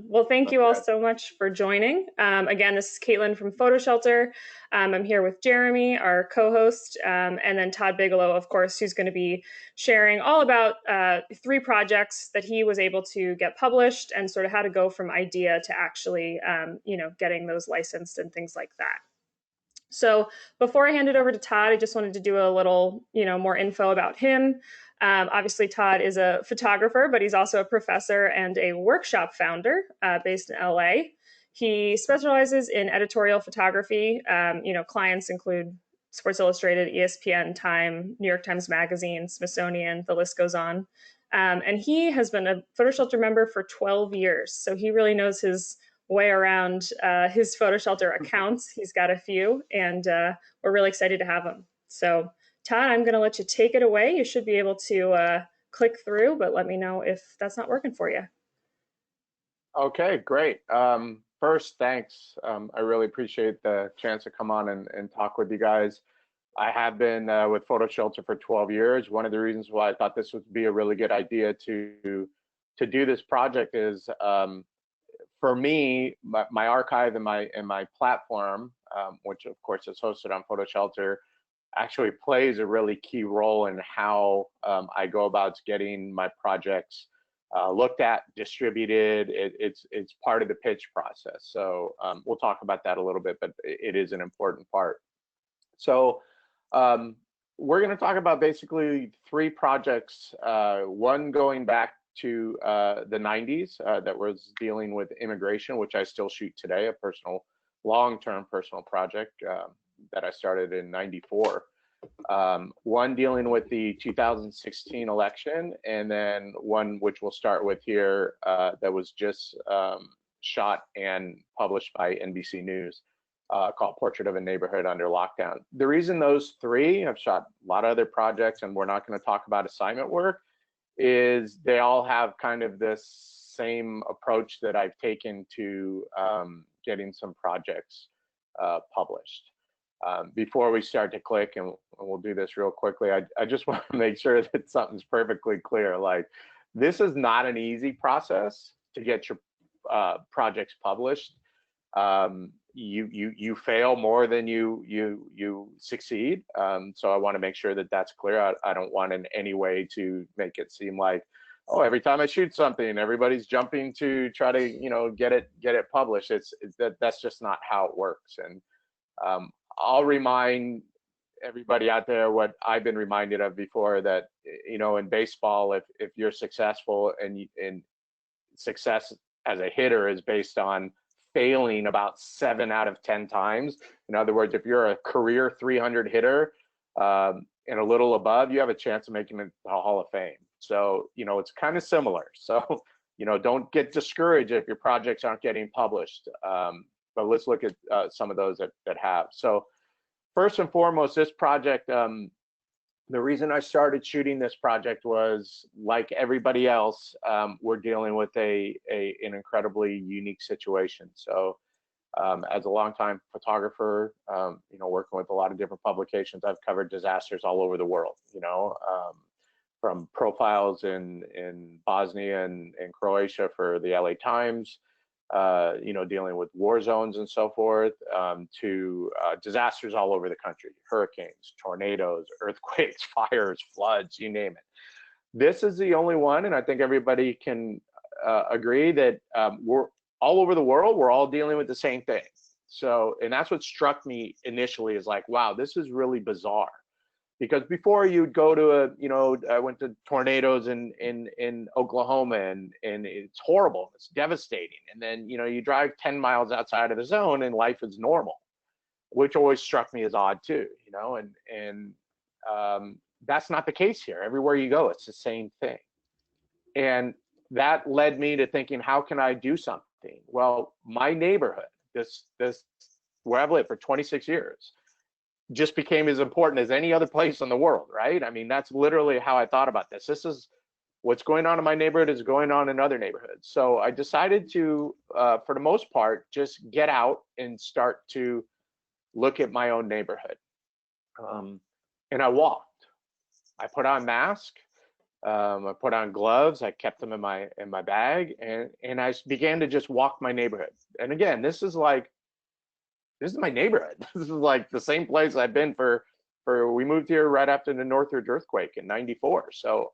Well, thank you all so much for joining. Again, this is Caitlin from Photo Shelter. I'm here with Jeremy, our co-host, and then Todd Bigelow, of course, who's going to be sharing all about 3 projects that he was able to get published and sort of how to go from idea to actually, getting those licensed and things like that. So before I hand it over to Todd, I just wanted to do a little, more info about him. Obviously, Todd is a photographer, but he's also a professor and a workshop founder based in LA. He specializes in editorial photography. Clients include Sports Illustrated, ESPN, Time, New York Times Magazine, Smithsonian, the list goes on. And he has been a Photo Shelter member for 12 years. So he really knows his way around his Photo Shelter accounts. He's got a few, and we're really excited to have him. So Todd, I'm going to let you take it away. You should be able to click through, but let me know if that's not working for you. Okay, great. First, thanks. I really appreciate the chance to come on and talk with you guys. I have been with Photo Shelter for 12 years. One of the reasons why I thought this would be a really good idea to do this project is, for me, my archive and my platform, which of course is hosted on Photo Shelter, actually plays a really key role in how I go about getting my projects looked at, distributed. It's part of the pitch process. So we'll talk about that a little bit, but it is an important part. So we're going to talk about basically 3 projects, one going back to the 90s that was dealing with immigration, which I still shoot today, a personal, long-term personal project that I started in '94. One dealing with the 2016 election, and then one which we'll start with here that was just shot and published by NBC News called Portrait of a Neighborhood Under Lockdown. The reason those 3, I've shot a lot of other projects and we're not going to talk about assignment work, is they all have kind of this same approach that I've taken to getting some projects published. Before we start to click, and we'll do this real quickly, I just want to make sure that something's perfectly clear. Like, this is not an easy process to get your projects published. You fail more than you succeed. So I want to make sure that that's clear. I don't want in any way to make it seem like, oh, every time I shoot something, everybody's jumping to try to get it published. That's just not how it works. And I'll remind everybody out there what I've been reminded of before, that in baseball, if you're successful and success as a hitter is based on failing about 7 out of 10 times. In other words, if you're a career 300 hitter and a little above, you have a chance of making it the Hall of Fame. So, it's kind of similar. So, don't get discouraged if your projects aren't getting published. But let's look at some of those that have. So first and foremost, this project, the reason I started shooting this project was, like everybody else, we're dealing with an incredibly unique situation. So as a longtime photographer, working with a lot of different publications, I've covered disasters all over the world, from profiles in Bosnia and Croatia for the LA Times, dealing with war zones and so forth, to disasters all over the country, hurricanes, tornadoes, earthquakes, fires, floods, you name it. This is the only one, and I think everybody can agree that we're all over the world, we're all dealing with the same thing. So, and that's what struck me initially, is like, wow, this is really bizarre. Because before, you'd go to I went to tornadoes in Oklahoma, and it's horrible, it's devastating. And then, you drive 10 miles outside of the zone and life is normal, which always struck me as odd too, and that's not the case here. Everywhere you go, it's the same thing. And that led me to thinking, how can I do something? Well, my neighborhood, this where I've lived for 26 years, just became as important as any other place in the world, right? I mean, that's literally how I thought about this. This is what's going on in my neighborhood is going on in other neighborhoods. So I decided to, for the most part, just get out and start to look at my own neighborhood. And I walked. I put on a mask. I put on gloves. I kept them in my bag, and I began to just walk my neighborhood. And again, this is my neighborhood. This is like the same place I've been for we moved here right after the Northridge earthquake in '94. So,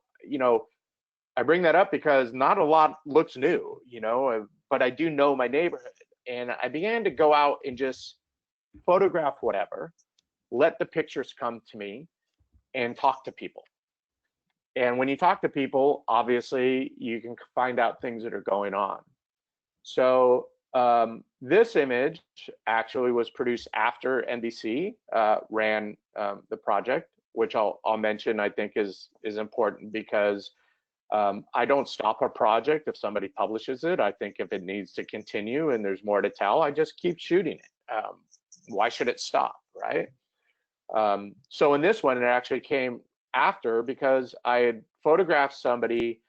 I bring that up because not a lot looks new, but I do know my neighborhood. And I began to go out and just photograph whatever, let the pictures come to me, and talk to people. And when you talk to people, obviously you can find out things that are going on. So this image actually was produced after NBC ran the project, which I'll mention. I think is important because I don't stop a project if somebody publishes it. I think if it needs to continue and there's more to tell, I just keep shooting it. Why should it stop, right? So in this one, it actually came after because I had photographed somebody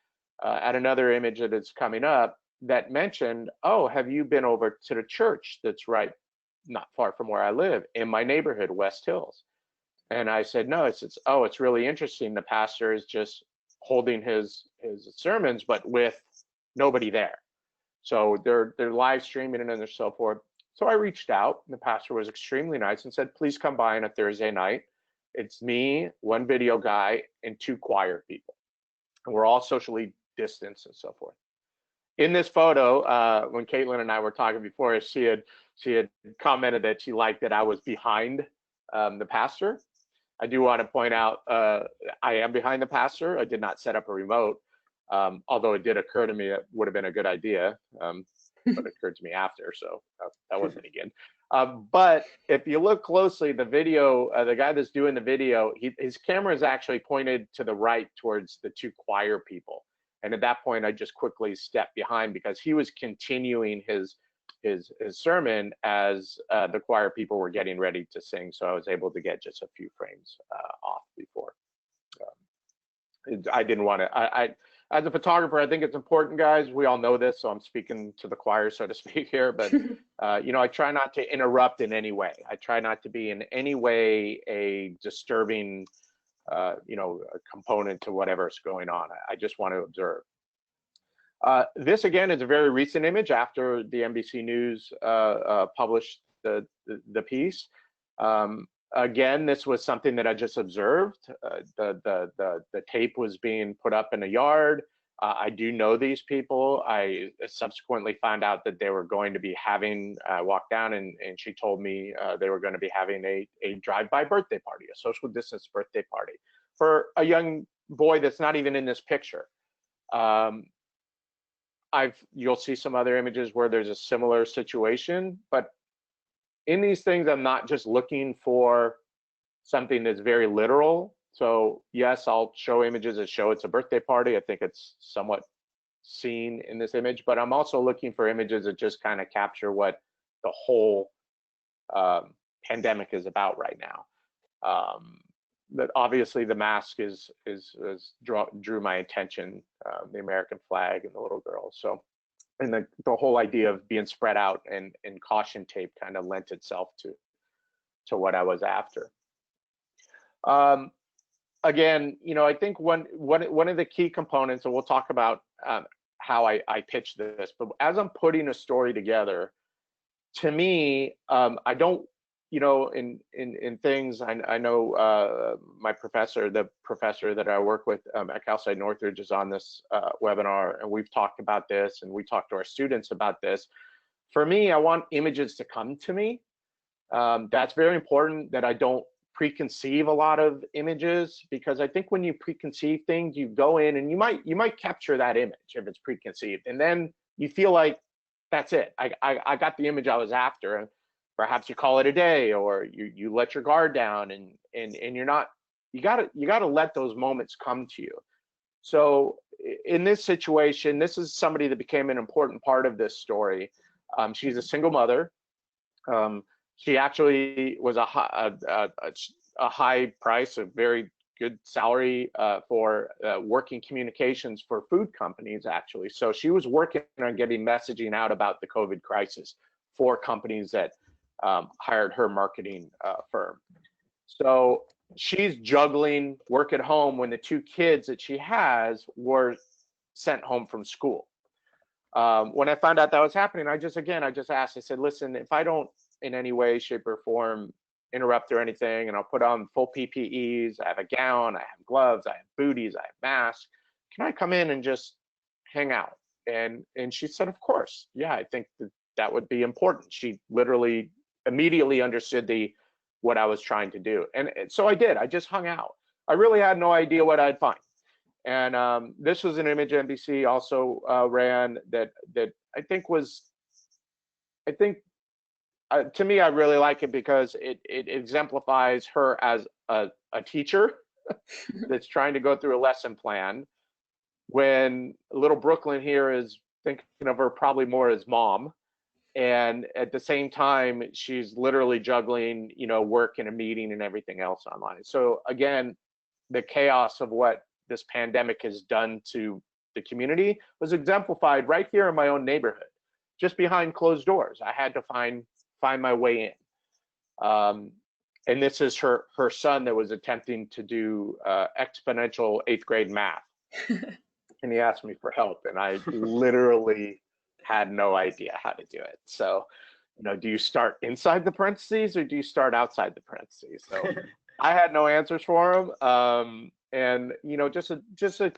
at another image that is coming up that mentioned, oh, have you been over to the church that's right not far from where I live in my neighborhood, West Hills? And I said, no, it's really interesting. The pastor is just holding his sermons, but with nobody there. So they're live streaming it and so forth. So I reached out, and the pastor was extremely nice and said, please come by on a Thursday night. It's me, one video guy, and two choir people. And we're all socially distanced and so forth. In this photo, when Caitlin and I were talking before, she had commented that she liked that I was behind the pastor. I do want to point out I am behind the pastor. I did not set up a remote, although it did occur to me it would have been a good idea, but it occurred to me after, so that wasn't any good. But if you look closely, the video, the guy that's doing the video, his camera is actually pointed to the right towards the two choir people. And at that point, I just quickly stepped behind because he was continuing his sermon as the choir people were getting ready to sing. So I was able to get just a few frames off before. I didn't want to, as a photographer, I think it's important, guys. We all know this, so I'm speaking to the choir, so to speak here. But I try not to interrupt in any way. I try not to be in any way a disturbing, a component to whatever's going on. I just want to observe. This again is a very recent image after the NBC News published the piece. Again, this was something that I just observed. The tape was being put up in a yard. I do know these people. I subsequently found out that they were going to be having, I walked down and she told me they were going to be having a drive-by birthday party, a social distance birthday party for a young boy that's not even in this picture. You'll see some other images where there's a similar situation, but in these things, I'm not just looking for something that's very literal. So yes, I'll show images that show it's a birthday party. I think it's somewhat seen in this image, but I'm also looking for images that just kind of capture what the whole pandemic is about right now. But obviously the mask drew my attention, the American flag and the little girl. So, and the whole idea of being spread out and caution tape kind of lent itself to what I was after. Again, I think one of the key components, and we'll talk about how I pitch this, but as I'm putting a story together, to me, I don't, in things, I know my professor, the professor that I work with at Cal State Northridge is on this webinar, and we've talked about this, and we talk to our students about this. For me, I want images to come to me. That's very important that I don't preconceive a lot of images, because I think when you preconceive things, you go in and you might capture that image if it's preconceived, and then you feel like that's it. I got the image I was after, and perhaps you call it a day, or you let your guard down, and you're not. You gotta let those moments come to you. So in this situation, this is somebody that became an important part of this story. She's a single mother. She actually was a high price, a very good salary for working communications for food companies, actually. So she was working on getting messaging out about the COVID crisis for companies that hired her marketing firm. So she's juggling work at home when the two kids that she has were sent home from school. When I found out that was happening, I just asked, I said, listen, if I don't in any way, shape, or form interrupt or anything, and I'll put on full PPEs, I have a gown, I have gloves, I have booties, I have masks, can I come in and just hang out? And she said, of course. Yeah, I think that would be important. She literally immediately understood what I was trying to do. And so I did. I just hung out. I really had no idea what I'd find. And this was an image NBC also ran that I think was, to me, I really like it because it exemplifies her as a teacher that's trying to go through a lesson plan, when little Brooklyn here is thinking of her probably more as mom. And at the same time, she's literally juggling, work and a meeting and everything else online. So again, the chaos of what this pandemic has done to the community was exemplified right here in my own neighborhood, just behind closed doors. I had to find my way in. And this is her son that was attempting to do exponential 8th grade math. And he asked me for help, and I literally had no idea how to do it. So, do you start inside the parentheses or do you start outside the parentheses? So I had no answers for him. And, just a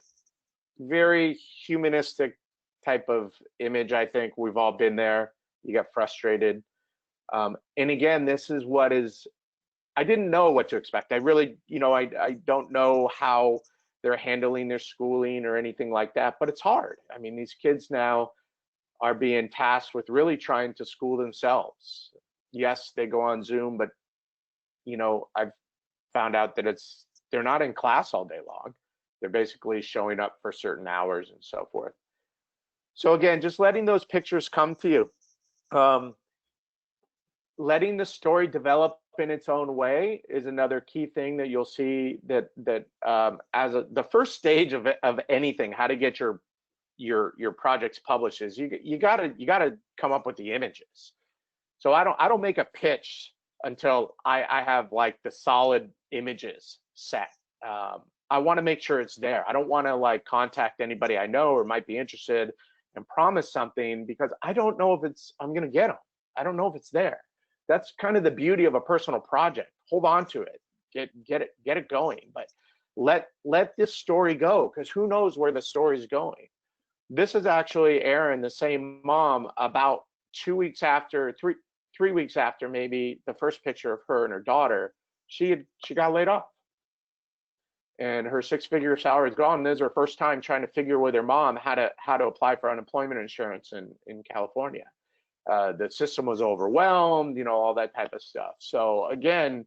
very humanistic type of image. I think we've all been there. You get frustrated. And again, this is I didn't know what to expect. I really, I don't know how they're handling their schooling or anything like that, but it's hard. I mean, these kids now are being tasked with really trying to school themselves. Yes, they go on Zoom, but I've found out that they're not in class all day long. They're basically showing up for certain hours and so forth. So again, just letting those pictures come to you. Letting the story develop in its own way is another key thing that you'll see that as the first stage of anything, how to get your projects published is you gotta come up with the images. So I don't make a pitch until I have like the solid images set. I want to make sure it's there. I don't want to like contact anybody I know or might be interested and promise something because I don't know if I'm gonna get them. I don't know if it's there. That's kind of the beauty of a personal project. Hold on to it, get it going, but let this story go, because who knows where the story is going. This is actually Erin, the same mom, about 2 weeks after, 3 weeks after maybe the first picture of her and her daughter, she got laid off. And her 6-figure salary is gone. And this is her first time trying to figure with her mom how to apply for unemployment insurance in California. The system was overwhelmed, all that type of stuff. So again,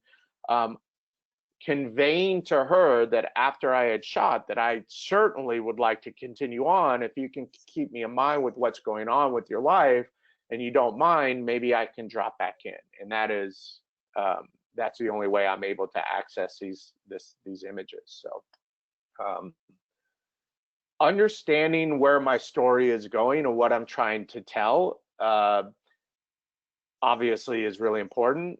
conveying to her that after I had shot, that I certainly would like to continue on. If you can keep me in mind with what's going on with your life and you don't mind, maybe I can drop back in. And that's the only way I'm able to access these images. So understanding where my story is going and what I'm trying to tell obviously is really important.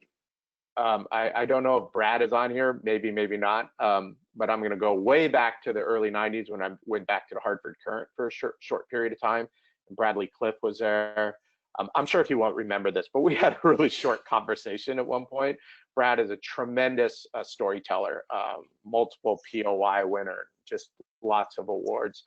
I don't know if Brad is on here, maybe not, but I'm going to go way back to the early 90s when I went back to the Hartford Current for a short period of time. Bradley Cliff was there. I'm sure he won't remember this, but we had a really short conversation at one point. Brad is a tremendous storyteller, multiple POI winner, just lots of awards.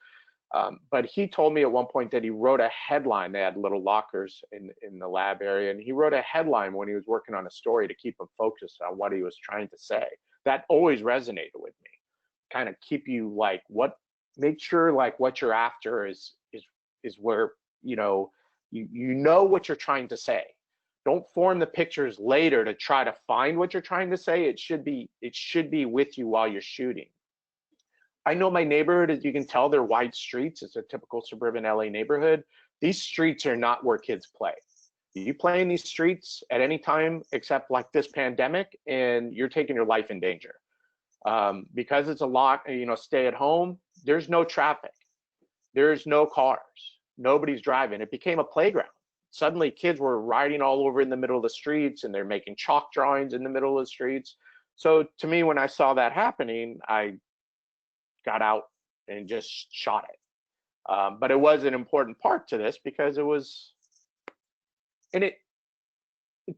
But he told me at one point that he wrote a headline. They had little lockers in the lab area, and he wrote a headline when he was working on a story to keep him focused on what he was trying to say. That always resonated with me. Kind of keep you like make sure like what you're after is where you know what you're trying to say. Don't form the pictures later to try to find what you're trying to say. It should be with you while you're shooting. I know my neighborhood, as you can tell, they're wide streets. It's a typical suburban LA neighborhood. These streets are not where kids play. You play in these streets at any time except like this pandemic, and you're taking your life in danger. Because it's a lot, stay at home, there's no traffic. There's no cars. Nobody's driving. It became a playground. Suddenly kids were riding all over in the middle of the streets, and they're making chalk drawings in the middle of the streets. So to me, when I saw that happening, I got out and just shot it. But it was an important part to this because it was, and it,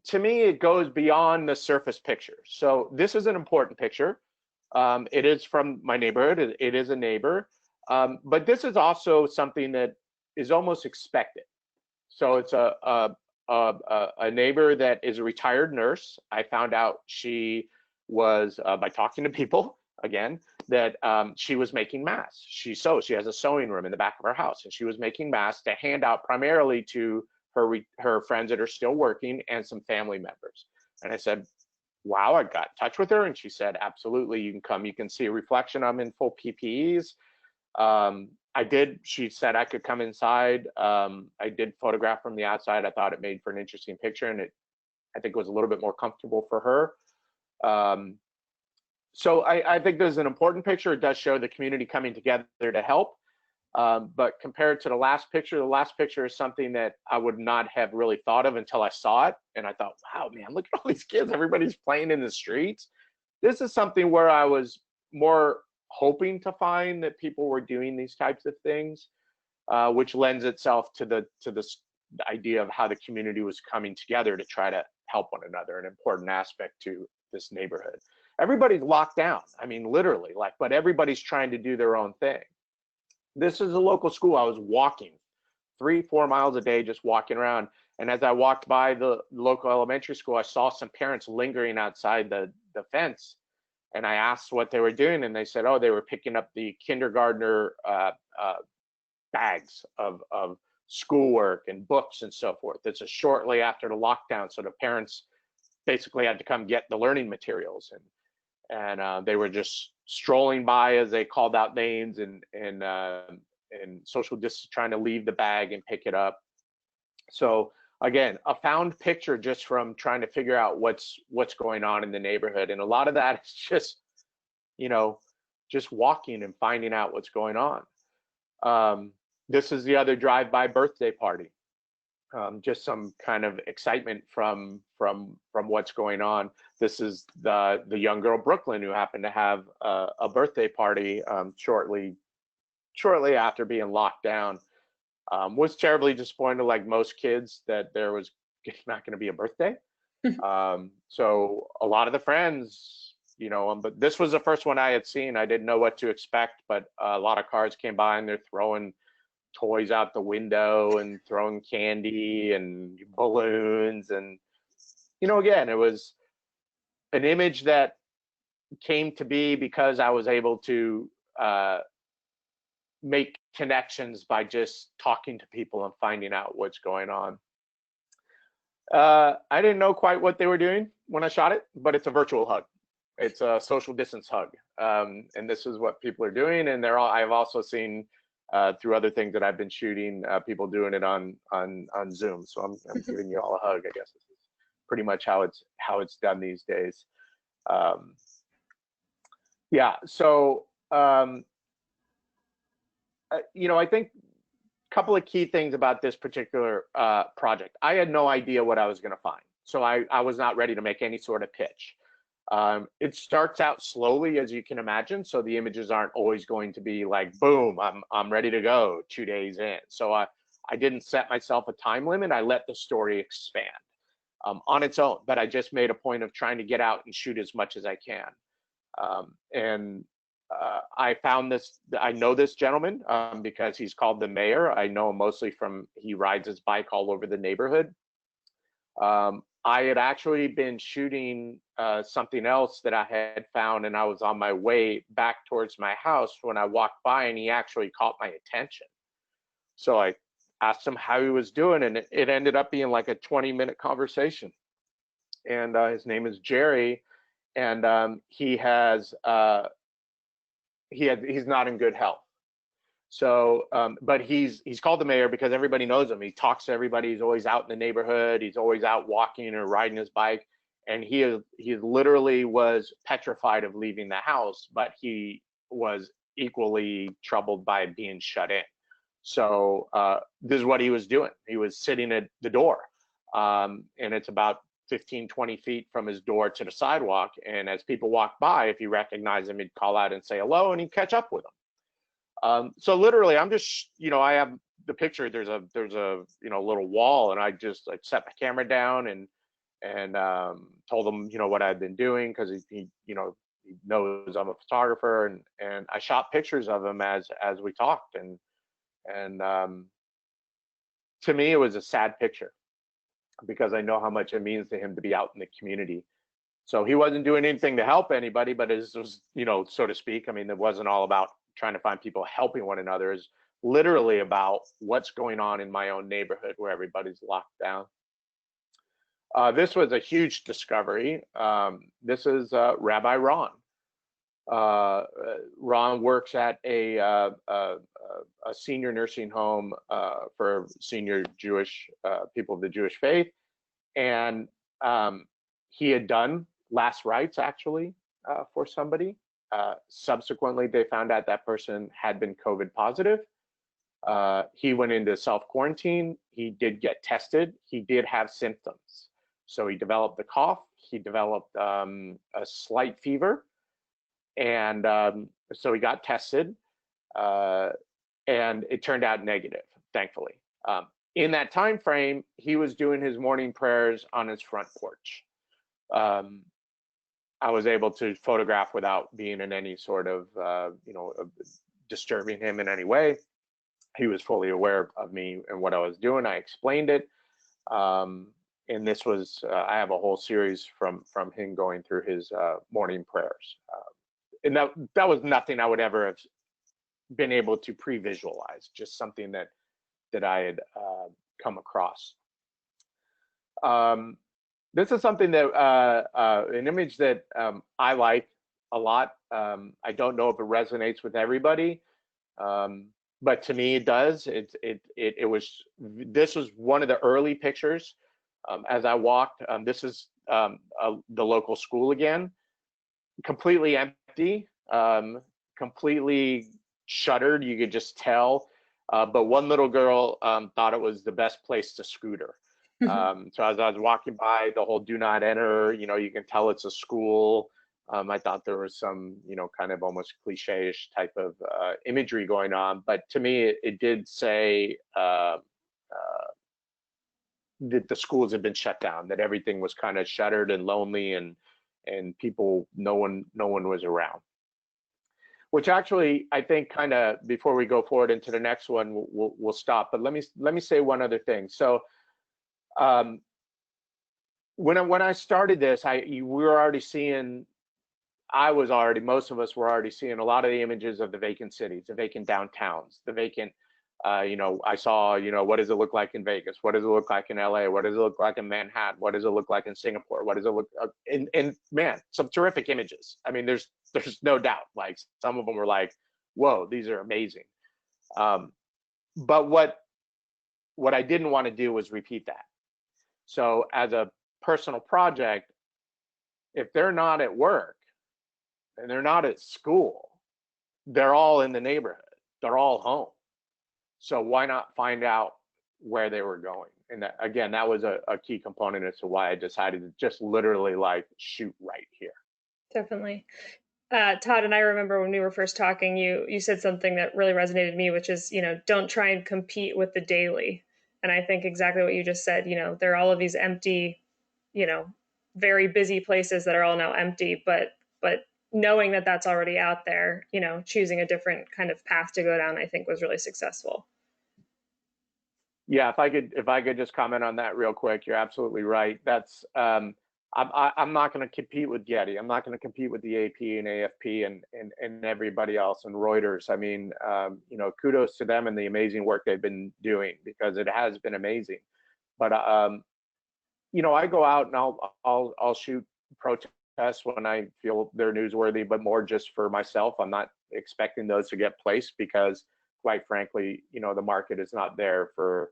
to me, it goes beyond the surface picture. So this is an important picture. It is from my neighborhood. It is a neighbor. But this is also something that is almost expected. So it's a neighbor that is a retired nurse. I found out she was, by talking to people, again, that she was making masks. She sews. She has a sewing room in the back of her house, and she was making masks to hand out primarily to her friends that are still working and some family members. And I said, wow, I got in touch with her, and she said, absolutely, you can come. You can see a reflection. I'm in full PPEs. I did, she said I could come inside. I did photograph from the outside. I thought it made for an interesting picture, and I think it was a little bit more comfortable for her. So I think there's an important picture. It does show the community coming together to help. But compared to the last picture is something that I would not have really thought of until I saw it. And I thought, wow, man, look at all these kids. Everybody's playing in the streets. This is something where I was more hoping to find that people were doing these types of things, which lends itself to the idea of how the community was coming together to try to help one another, an important aspect to this neighborhood. Everybody's locked down. I mean, literally, but everybody's trying to do their own thing. This is a local school. I was walking 3-4 miles a day, just walking around. And as I walked by the local elementary school, I saw some parents lingering outside the fence. And I asked what they were doing, and they said, oh, they were picking up the kindergartner bags of schoolwork and books and so forth. It's shortly after the lockdown, so the parents basically had to come get the learning materials, and they were just strolling by as they called out names and social distance, trying to leave the bag and pick it up. So again, a found picture just from trying to figure out what's going on in the neighborhood, and a lot of that is just, just walking and finding out what's going on. This is the other drive-by birthday party. Just some kind of excitement from what's going on. This is the young girl Brooklyn, who happened to have a birthday party shortly after being locked down. Was terribly disappointed, like most kids, that there was not going to be a birthday. So a lot of the friends, but this was the first one I had seen. I didn't know what to expect, but a lot of cars came by and they're throwing toys out the window and throwing candy and balloons. And, again, it was an image that came to be because I was able to make connections by just talking to people and finding out what's going on. I didn't know quite what they were doing when I shot it, but it's a virtual hug. It's a social distance hug. And this is what people are doing. And I've also seen through other things that I've been shooting, people doing it on Zoom. So I'm giving you all a hug. I guess this is pretty much how it's done these days. Yeah. So I think a couple of key things about this particular project. I had no idea what I was going to find, so I was not ready to make any sort of pitch. It starts out slowly, as you can imagine, so the images aren't always going to be like, boom, I'm ready to go 2 days in. So I didn't set myself a time limit. I let the story expand on its own, but I just made a point of trying to get out and shoot as much as I can. I found this, I know this gentleman because he's called the mayor. I know him mostly he rides his bike all over the neighborhood. I had actually been shooting something else that I had found, and I was on my way back towards my house when I walked by, and he actually caught my attention. So I asked him how he was doing, and it ended up being like a 20-minute conversation. And his name is Jerry, and he's not in good health. So, but he's called the mayor because everybody knows him. He talks to everybody. He's always out in the neighborhood. He's always out walking or riding his bike. And he literally was petrified of leaving the house, but he was equally troubled by being shut in. So this is what he was doing. He was sitting at the door, and it's about 15, 20 feet from his door to the sidewalk. And as people walk by, if he recognized him, he'd call out and say hello, and he'd catch up with them. So literally, I'm just, I have the picture. There's a little wall, and I set my camera down and told him, what I'd been doing, because he knows I'm a photographer, and I shot pictures of him as we talked, and to me, it was a sad picture, because I know how much it means to him to be out in the community. So he wasn't doing anything to help anybody, but it was, so to speak. I mean, it wasn't all about trying to find people helping one another. It's literally about what's going on in my own neighborhood where everybody's locked down. This was a huge discovery. This is Rabbi Ron. Ron works at a senior nursing home for senior Jewish people of the Jewish faith, and he had done last rites actually for somebody. Subsequently, they found out that person had been COVID positive. He went into self-quarantine. He did get tested. He did have symptoms. So he developed the cough. He developed a slight fever. And so he got tested, and it turned out negative, thankfully. In that time frame, he was doing his morning prayers on his front porch. I was able to photograph without being in any sort of, disturbing him in any way. He was fully aware of me and what I was doing. I explained it. And this was, I have a whole series from him going through his morning prayers. And that was nothing I would ever have been able to pre-visualize, just something that I had come across. This is something that, an image that I like a lot. I don't know if it resonates with everybody, but to me it does. This was one of the early pictures. As I walked, this is the local school again, completely empty, completely shuttered. You could just tell. But one little girl thought it was the best place to scooter. So as I was walking by, the whole "do not enter," you can tell it's a school. I thought there was some, kind of almost cliche-ish type of imagery going on. But to me, it did say that the schools had been shut down, that everything was kind of shuttered and lonely, and people, no one was around. Which actually, I think, kind of, before we go forward into the next one, we'll stop. But let me say one other thing. So when I started this, we were already seeing. Most of us were already seeing a lot of the images of the vacant cities, the vacant downtowns, the vacant. I saw, what does it look like in Vegas? What does it look like in LA? What does it look like in Manhattan? What does it look like in Singapore? What does it look and man, some terrific images. I mean, there's no doubt. Like, some of them were like, whoa, these are amazing. But what I didn't want to do was repeat that. So as a personal project, if they're not at work and they're not at school, they're all in the neighborhood. They're all home. So why not find out where they were going? And that, again, that was a key component as to why I decided to just literally shoot right here. Definitely. Todd and I remember when we were first talking, you said something that really resonated with me, which is, don't try and compete with the daily. And I think exactly what you just said. There are all of these empty, very busy places that are all now empty, but knowing that that's already out there, choosing a different kind of path to go down, I think was really successful. Yeah, if I could just comment on that real quick, you're absolutely right. That's I'm not going to compete with Getty. I'm not going to compete with the AP and AFP and everybody else and Reuters. I mean, kudos to them and the amazing work they've been doing, because it has been amazing. But I go out and I'll shoot protests when I feel they're newsworthy, but more just for myself. I'm not expecting those to get placed, because quite frankly, the market is not there for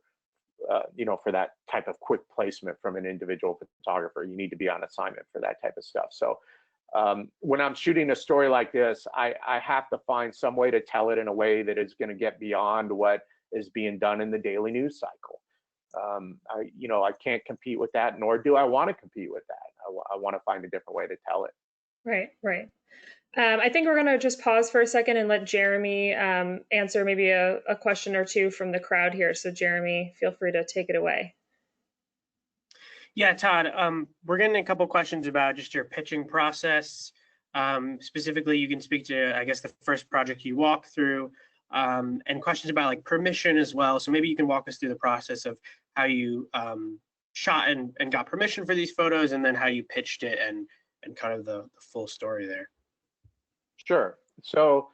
for that type of quick placement from an individual photographer. You need to be on assignment for that type of stuff. So when I'm shooting a story like this, I have to find some way to tell it in a way that is going to get beyond what is being done in the daily news cycle. I can't compete with that, nor do I want to compete with that. I want to find a different way to tell it. Right, right. I think we're going to just pause for a second and let Jeremy answer maybe a question or two from the crowd here. So Jeremy, feel free to take it away. Yeah, Todd, we're getting a couple questions about just your pitching process. Specifically, you can speak to, I guess, the first project you walked through, and questions about like permission as well. So maybe you can walk us through the process of how you shot and got permission for these photos, and then how you pitched it and kind of the full story there. Sure. So,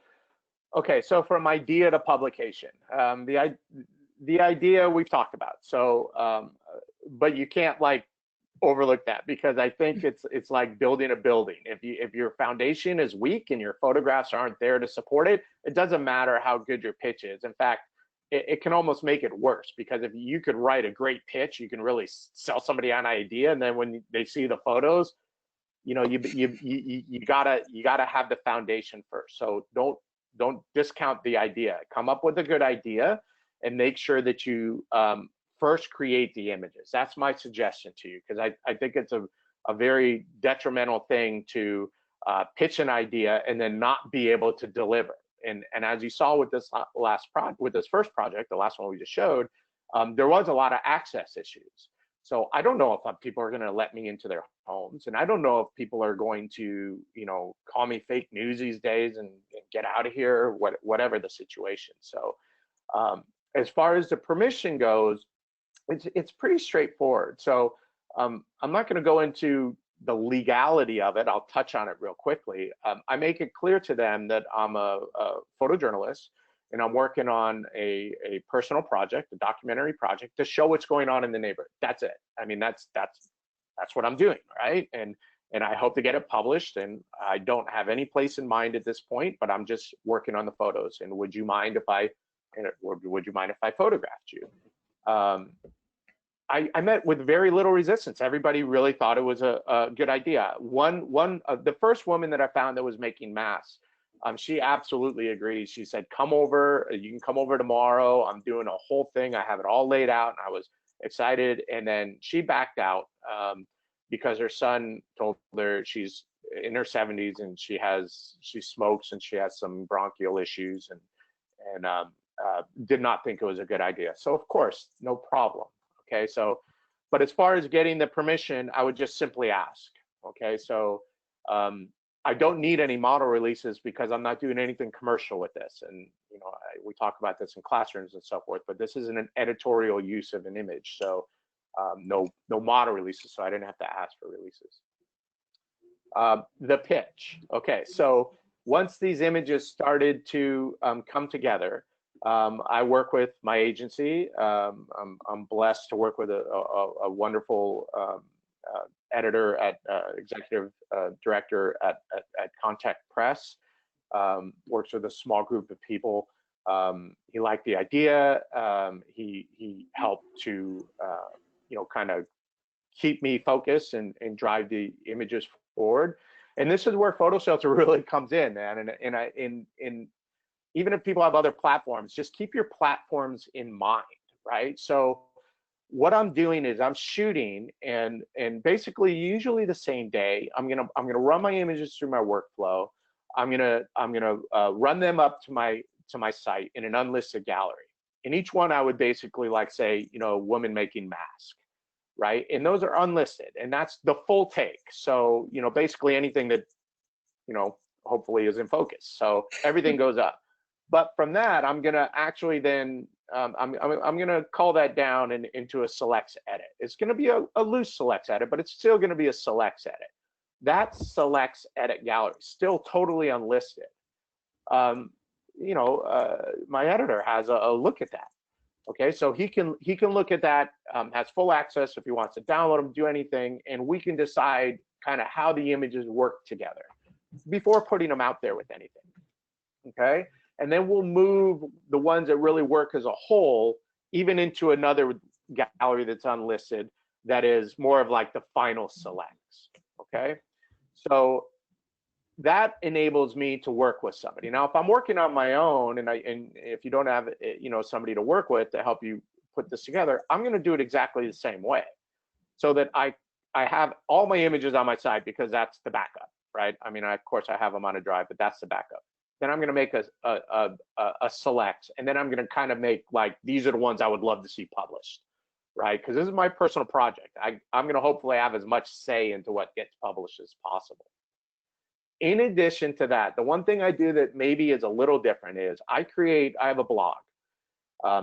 okay. So from idea to publication, the idea we've talked about. So, but you can't like overlook that, because I think it's like building a building. If your foundation is weak and your photographs aren't there to support it, it doesn't matter how good your pitch is. In fact, it can almost make it worse, because if you could write a great pitch, you can really sell somebody on an idea, and then when they see the photos, you gotta have the foundation first. So don't discount the idea. Come up with a good idea and make sure that you first create the images. That's my suggestion to you, because I think it's a very detrimental thing to pitch an idea and then not be able to deliver. And as you saw with this first project, the last one we just showed, there was a lot of access issues. So I don't know if people are going to let me into their homes, and I don't know if people are going to, call me fake news these days and get out of here, whatever the situation. So as far as the permission goes, it's pretty straightforward. So I'm not going to go into the legality of it. I'll touch on it real quickly. I make it clear to them that I'm a photojournalist, and I'm working on a personal project, a documentary project, to show what's going on in the neighborhood. That's it. I mean, that's what I'm doing, right? And I hope to get it published. And I don't have any place in mind at this point, but I'm just working on the photos. And would you mind if I photographed you? I met with very little resistance. Everybody really thought it was a good idea. The first woman that I found that was making masks, she absolutely agreed. She said, come over, you can come over tomorrow. I'm doing a whole thing. I have it all laid out. And I was excited. And then she backed out because her son told her she's in her 70s and she smokes and she has some bronchial issues, and did not think it was a good idea. So of course, no problem. Okay. So, but as far as getting the permission, I would just simply ask. Okay. So, I don't need any model releases because I'm not doing anything commercial with this. And, we talk about this in classrooms and so forth, but this isn't an editorial use of an image. So no model releases. So I didn't have to ask for releases. The pitch. Okay. So once these images started to come together, I work with my agency. I'm blessed to work with a wonderful editor executive director at Contact Press. Works with a small group of people. He liked the idea. He helped to kind of keep me focused and drive the images forward. And this is where Photo Shelter really comes in, man. And even if people have other platforms, just keep your platforms in mind, right? So what I'm doing is I'm shooting, and basically usually the same day, I'm gonna run my images through my workflow. I'm gonna run them up to my site in an unlisted gallery. In each one, I would basically say, woman making mask, right? And those are unlisted, and that's the full take. So basically anything that hopefully is in focus. So everything goes up. But from that, I'm gonna actually then I'm gonna call that down into a selects edit. It's gonna be a loose selects edit, but it's still gonna be a selects edit. That selects edit gallery still totally unlisted. My editor has a look at that. Okay, so he can look at that, has full access if he wants to download them, do anything, and we can decide kind of how the images work together before putting them out there with anything. Okay. And then we'll move the ones that really work as a whole, even into another gallery that's unlisted, that is more of like the final selects. Okay. So that enables me to work with somebody. Now, if I'm working on my own, and if you don't have somebody to work with to help you put this together, I'm going to do it exactly the same way, so that I have all my images on my site, because that's the backup, right? I mean, of course I have them on a drive, but that's the backup. Then I'm going to make a select, and then I'm going to kind of make like, these are the ones I would love to see published, right? Because this is my personal project. I'm going to hopefully have as much say into what gets published as possible. In addition to that, the one thing I do that maybe is a little different is I have a blog.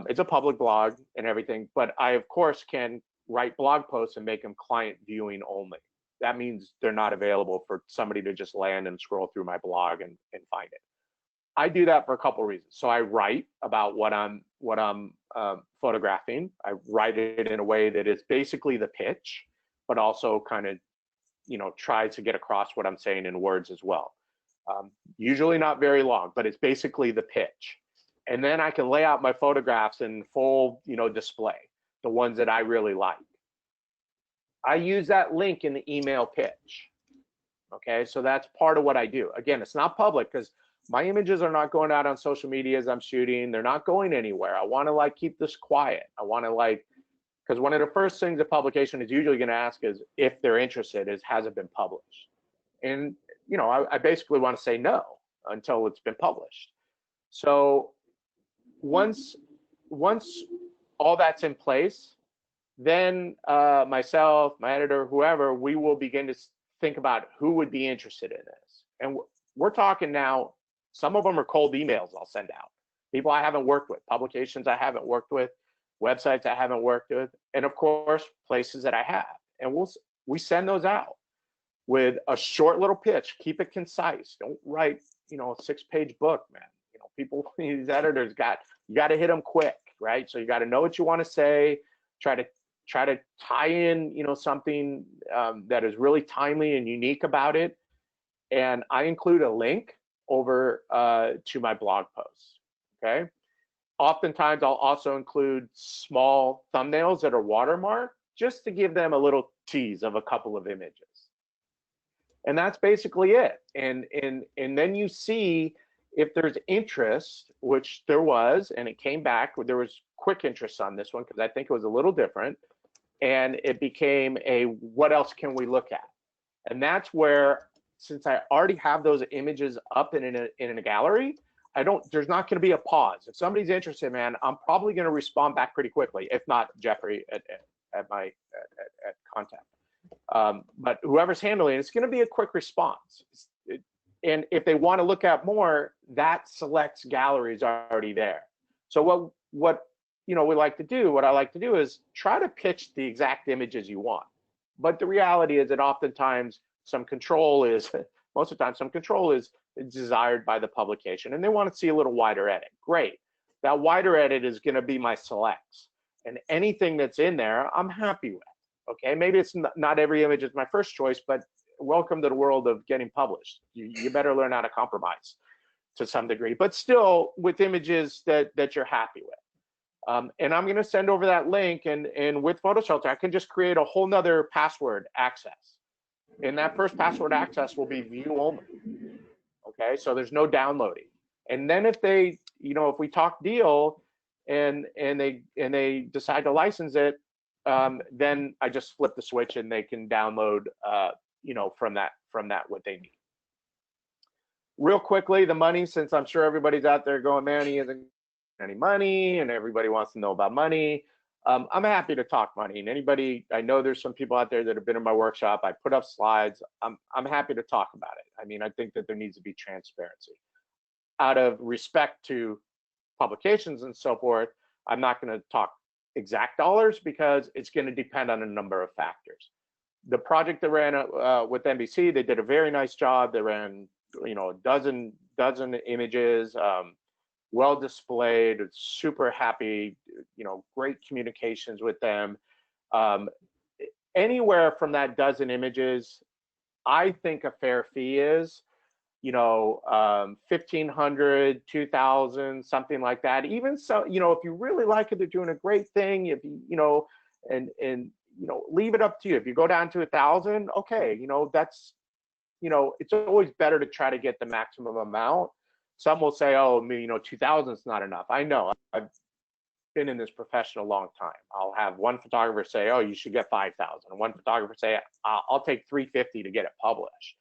It's a public blog and everything, but I of course can write blog posts and make them client viewing only. That means they're not available for somebody to just land and scroll through my blog and find it. I do that for a couple of reasons. So I write about what I'm photographing. I write it in a way that is basically the pitch, but also kind of, tries to get across what I'm saying in words as well. Usually not very long, but it's basically the pitch. And then I can lay out my photographs in full, display, the ones that I really like. I use that link in the email pitch. Okay, so that's part of what I do. Again, it's not public, because my images are not going out on social media as I'm shooting. They're not going anywhere. I want to keep this quiet. I want to because one of the first things a publication is usually going to ask is, if they're interested, is, has it been published? And I basically want to say no until it's been published. So once all that's in place, then myself, my editor, whoever, we will begin to think about who would be interested in this. And we're talking now, some of them are cold emails I'll send out. People I haven't worked with, publications I haven't worked with, websites I haven't worked with, and of course, places that I have. And we send those out with a short little pitch. Keep it concise. Don't write, a 6-page book, man. People, these editors you got to hit them quick, right? So you got to know what you want to say. Try to tie in, something that is really timely and unique about it. And I include a link over to my blog posts. Okay. Oftentimes, I'll also include small thumbnails that are watermarked, just to give them a little tease of a couple of images. And that's basically it. And then you see if there's interest, which there was, and it came back. There was quick interest on this one, because I think it was a little different. And it became a, what else can we look at? And that's where, since I already have those images up in a gallery, there's not going to be a pause. If somebody's interested, man, I'm probably going to respond back pretty quickly. If not, Jeffrey at contact. But whoever's handling it, it's going to be a quick response. And if they want to look at more, that selects galleries already there. So what we like to do, what I like to do is try to pitch the exact images you want. But the reality is that oftentimes most of the time some control is desired by the publication, and they want to see a little wider edit. Great. That wider edit is going to be my selects, and anything that's in there, I'm happy with. Okay, maybe it's not every image is my first choice, but welcome to the world of getting published. You better learn how to compromise to some degree, but still with images that you're happy with. And I'm going to send over that link, and with PhotoShelter, I can just create a whole nother password access. And that first password access will be view only. Okay, so there's no downloading. And then if if we talk deal and they decide to license it, then I just flip the switch and they can download from that what they need. Real quickly, the money, since I'm sure everybody's out there going, man, he isn't any money, and everybody wants to know about money. I'm happy to talk money. And I know there's some people out there that have been in my workshop. I put up slides. I'm happy to talk about it. I mean, I think that there needs to be transparency. Out of respect to publications and so forth, I'm not going to talk exact dollars, because it's going to depend on a number of factors. The project that ran with NBC, they did a very nice job. They ran, a dozen images, well displayed, super happy, great communications with them. Anywhere from that dozen images, I think a fair fee is, $1,500, $2,000, something like that. Even so, if you really like it, they're doing a great thing. If and leave it up to you. If you go down to 1,000, okay, that's, it's always better to try to get the maximum amount. Some will say, oh, 2,000 is not enough. I know. been in this profession a long time. I'll have one photographer say, oh, you should get 5,000. And one photographer say, I'll take 350 to get it published.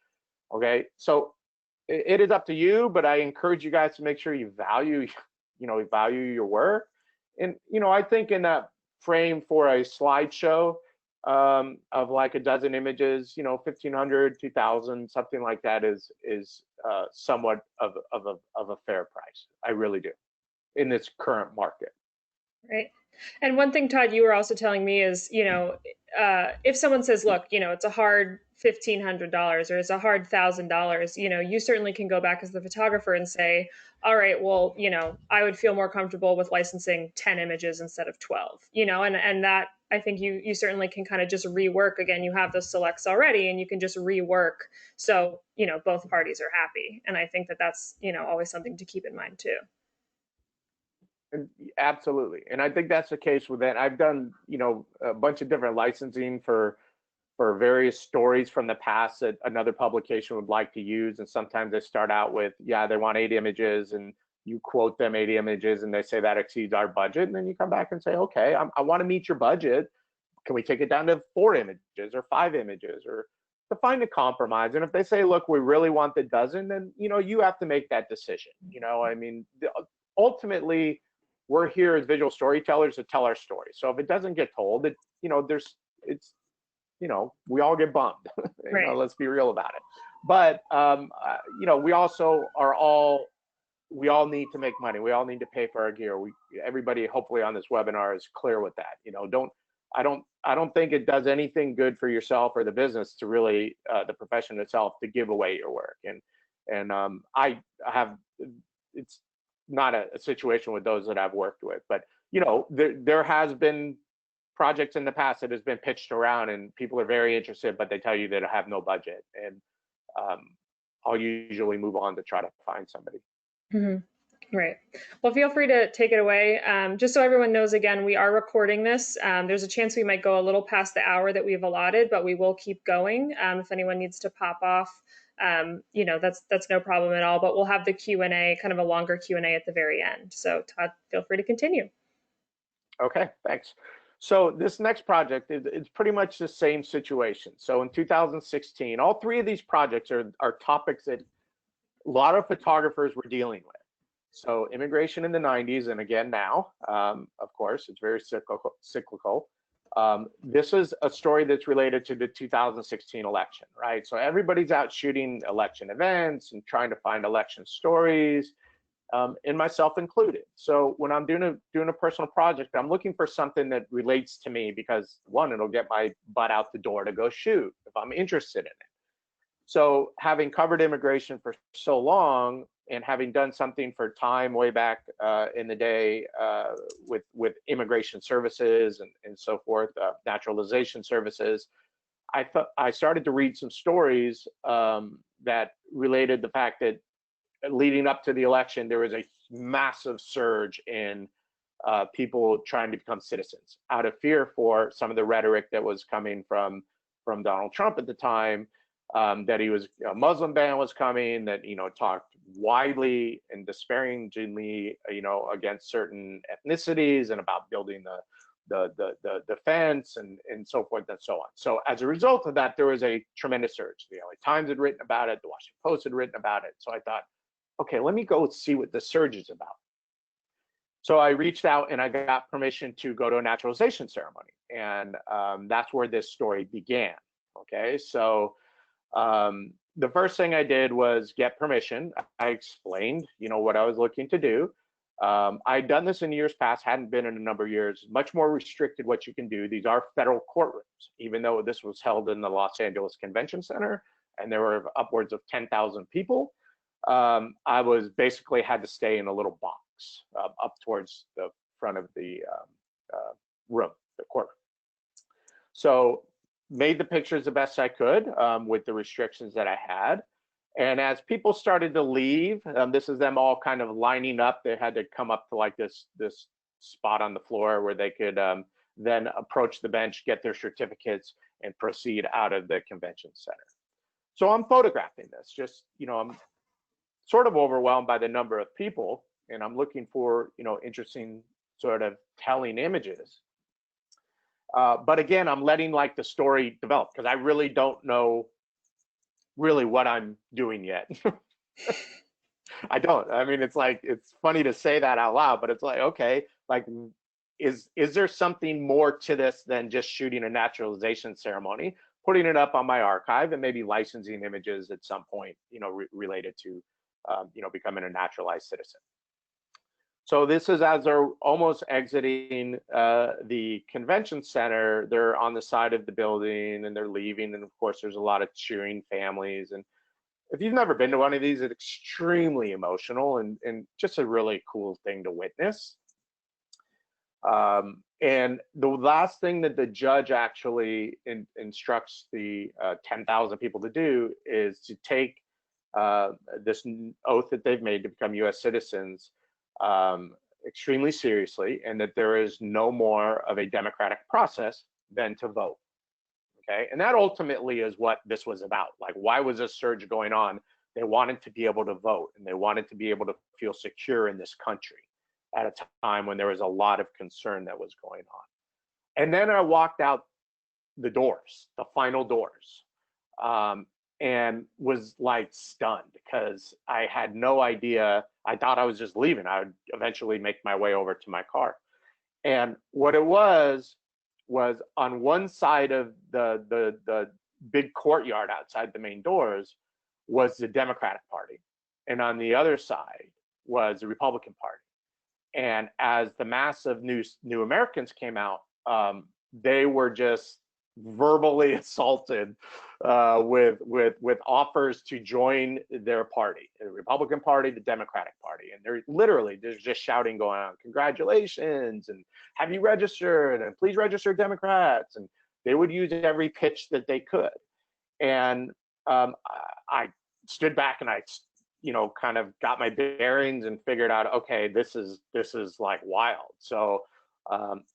Okay, so it is up to you, but I encourage you guys to make sure you value, value your work. And, I think in that frame for a slideshow of like a dozen images, 1,500, 2,000, something like that is somewhat of a fair price. I really do, in this current market. Right. And one thing, Todd, you were also telling me is, if someone says, look, it's a hard $1,500 or it's a hard $1,000, you certainly can go back as the photographer and say, all right, well, I would feel more comfortable with licensing 10 images instead of 12, and that I think you certainly can kind of just rework. Again, you have those selects already and you can just rework. So, both parties are happy. And I think that that's, always something to keep in mind too. Absolutely. And I think that's the case with that. I've done, a bunch of different licensing for various stories from the past that another publication would like to use. And sometimes they start out with, they want 8 images, and you quote them 8 images and they say that exceeds our budget. And then you come back and say, okay, I want to meet your budget. Can we take it down to 4 images or 5 images, or to find a compromise? And if they say, look, we really want the dozen, then, you have to make that decision. Ultimately, we're here as visual storytellers to tell our story. So if it doesn't get told, we all get bummed. Right. Let's be real about it. But we also we all need to make money. We all need to pay for our gear. Everybody, hopefully, on this webinar is clear with that. I don't think it does anything good for yourself or the business to really the profession itself to give away your work. And I have, it's not a situation with those that I've worked with, but there has been projects in the past that has been pitched around and people are very interested, but they tell you they have no budget, and I'll usually move on to try to find somebody. Mm-hmm. Right. Well, feel free to take it away. Just so everyone knows, again, we are recording this. There's a chance we might go a little past the hour that we've allotted, but we will keep going. If anyone needs to pop off, that's no problem at all. But we'll have the Q&A, kind of a longer Q&A at the very end. So Todd, feel free to continue. Okay, thanks. So this next project is pretty much the same situation. So in 2016, all 3 of these projects are topics that a lot of photographers were dealing with. So immigration in the 90s, and again now, of course, it's very cyclical. This is a story that's related to the 2016 election, right? So everybody's out shooting election events and trying to find election stories, and myself included. So when I'm doing a personal project, I'm looking for something that relates to me because, one, it'll get my butt out the door to go shoot if I'm interested in it. So having covered immigration for so long and having done something for Time way back in the day with immigration services and so forth, naturalization services, I started to read some stories that related the fact that leading up to the election, there was a massive surge in people trying to become citizens out of fear for some of the rhetoric that was coming from Donald Trump at the time, that he was, a Muslim ban was coming, that, talked widely and disparagingly, against certain ethnicities and about building the fence and so forth and so on. So as a result of that, there was a tremendous surge. The LA Times had written about it, the Washington Post had written about it. So I thought, okay, let me go see what the surge is about. So I reached out and I got permission to go to a naturalization ceremony. And that's where this story began. Okay, so the first thing I did was get permission. I explained, what I was looking to do. I'd done this in years past, hadn't been in a number of years, much more restricted what you can do. These are federal courtrooms, even though this was held in the Los Angeles Convention Center and there were upwards of 10,000 people. I was basically had to stay in a little box up towards the front of the room, the courtroom. So made the pictures the best I could with the restrictions that I had. And as people started to leave, this is them all kind of lining up. They had to come up to like this spot on the floor where they could then approach the bench, get their certificates, and proceed out of the convention center. So I'm photographing this, just, I'm sort of overwhelmed by the number of people, and I'm looking for, interesting sort of telling images. But again, I'm letting like the story develop because I really don't know really what I'm doing yet. I don't. I mean, it's like, it's funny to say that out loud, but it's like, okay, like, is there something more to this than just shooting a naturalization ceremony, putting it up on my archive, and maybe licensing images at some point, you know, related to, you know, becoming a naturalized citizen. So this is as they're almost exiting the convention center. They're on the side of the building and they're leaving, and of course, there's a lot of cheering families. And if you've never been to one of these, it's extremely emotional and just a really cool thing to witness. And the last thing that the judge actually instructs the 10,000 people to do is to take this oath that they've made to become US citizens extremely seriously, and that there is no more of a democratic process than to vote. Okay, and that ultimately is what this was about. Like, why was this surge going on? They wanted to be able to vote, and they wanted to be able to feel secure in this country at a time when there was a lot of concern that was going on. And then I walked out the doors, the final doors, and was like stunned because I had no idea. I thought I was just leaving. I would eventually make my way over to my car. And what it was on one side of the big courtyard outside the main doors was the Democratic Party, and on the other side was the Republican Party. And as the mass of new Americans came out, they were just verbally assaulted with offers to join their party, the Republican Party, the Democratic Party. And there's just shouting going on, congratulations, and have you registered, and please register Democrats. And they would use every pitch that they could. And I stood back and I, you know, kind of got my bearings and figured out, okay, this is like wild. So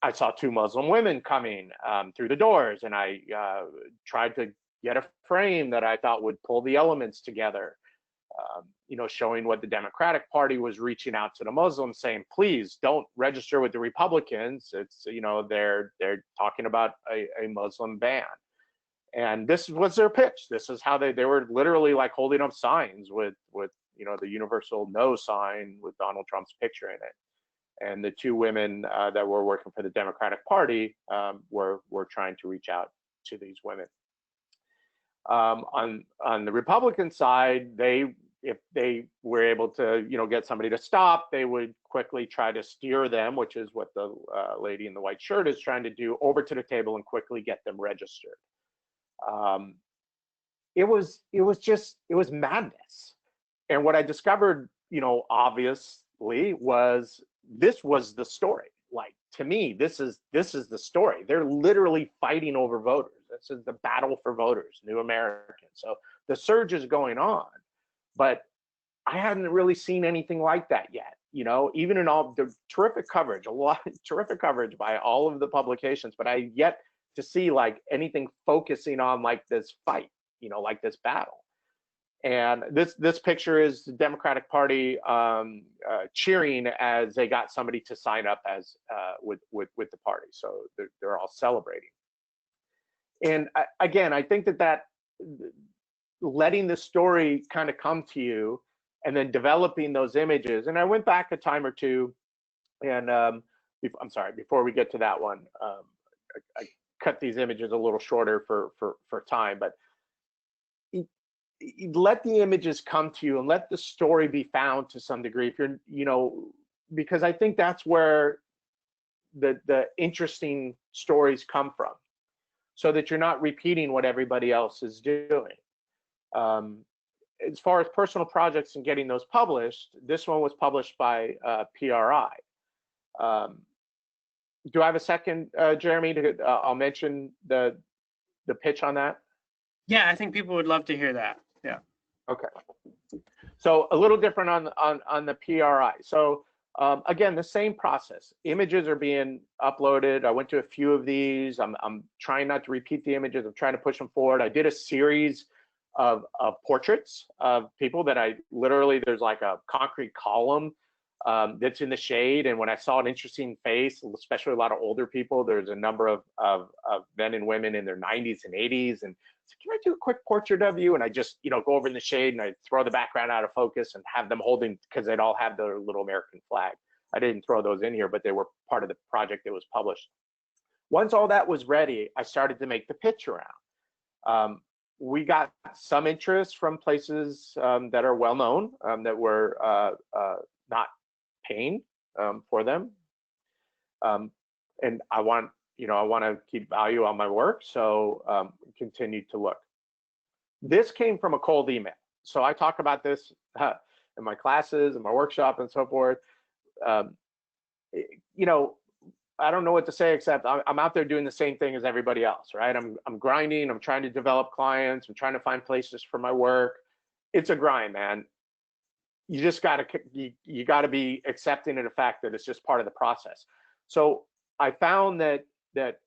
I saw two Muslim women coming through the doors, and I tried to get a frame that I thought would pull the elements together, you know, showing what the Democratic Party was reaching out to the Muslims, saying, please don't register with the Republicans. It's, you know, they're talking about a Muslim ban. And this was their pitch. This is how they were literally like holding up signs with you know, the universal no sign with Donald Trump's picture in it. And the two women that were working for the Democratic Party were trying to reach out to these women. On the Republican side, if they were able to, you know, get somebody to stop, they would quickly try to steer them, which is what the lady in the white shirt is trying to do, over to the table and quickly get them registered. It was madness. And what I discovered, you know, obviously, was this was the story. Like, to me, this is the story. They're literally fighting over voters. This is the battle for voters, new Americans. So the surge is going on, but I hadn't really seen anything like that yet. You know, even in all the terrific coverage, terrific coverage by all of the publications, but I yet to see like anything focusing on like this fight, you know, like this battle. And this picture is the Democratic Party cheering as they got somebody to sign up as with the party. So they're all celebrating. And again, I think that letting the story kind of come to you and then developing those images. And I went back a time or two, and I'm sorry, before we get to that one, I cut these images a little shorter for time, but let the images come to you and let the story be found to some degree, if you're, you know, because I think that's where the interesting stories come from, so that you're not repeating what everybody else is doing. As far as personal projects and getting those published, this one was published by PRI. Do I have a second, Jeremy? I'll mention the pitch on that. Yeah, I think people would love to hear that. Yeah. Okay. So a little different on the PRI. So again, the same process. Images are being uploaded. I went to a few of these. I'm trying not to repeat the images. I'm trying to push them forward. I did a series of portraits of people that I literally, there's like a concrete column that's in the shade. And when I saw an interesting face, especially a lot of older people, there's a number of men and women in their 90s and 80s, and I said, can I do a quick portrait of you? And I just, go over in the shade and I throw the background out of focus and have them holding, because they'd all have their little American flag. I didn't throw those in here, but they were part of the project that was published. Once all that was ready, I started to make the pitch around. We got some interest from places that are well known, that were not paying for them, and I want to keep value on my work, so continue to look. This came from a cold email, so I talk about this in my classes, in my workshop, and so forth. I don't know what to say, except I'm out there doing the same thing as everybody else, right? I'm grinding, I'm trying to develop clients, I'm trying to find places for my work. It's a grind, man. You just gotta be accepting of the fact that it's just part of the process. So I found that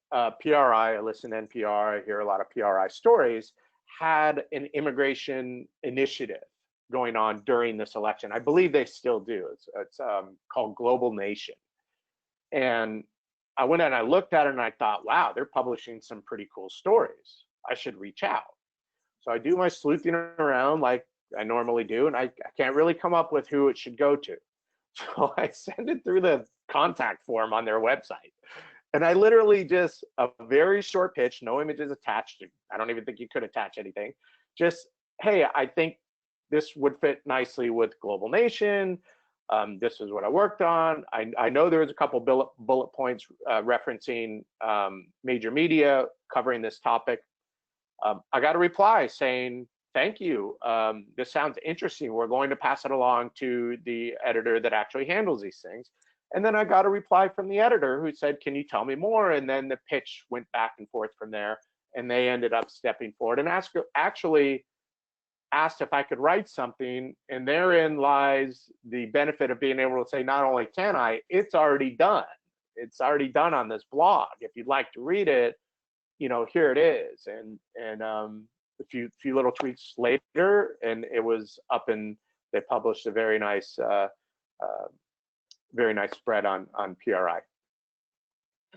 PRI, I listen to NPR, I hear a lot of PRI stories, had an immigration initiative going on during this election. I believe they still do. It's called Global Nation. And I went and I looked at it and I thought, wow, they're publishing some pretty cool stories. I should reach out. So I do my sleuthing around like I normally do, and I can't really come up with who it should go to. So I send it through the contact form on their website. And I literally just, a very short pitch, no images attached. I don't even think you could attach anything. Just, hey, I think this would fit nicely with Global Nation. This is what I worked on. I know there was a couple bullet points referencing major media covering this topic. I got a reply saying, thank you. This sounds interesting. We're going to pass it along to the editor that actually handles these things. And then I got a reply from the editor who said, can you tell me more? And then the pitch went back and forth from there. And they ended up stepping forward and actually asked if I could write something. And therein lies the benefit of being able to say, not only can I, it's already done. It's already done on this blog. If you'd like to read it, here it is. And a few little tweaks later, and it was up, and they published a very nice spread on PRI.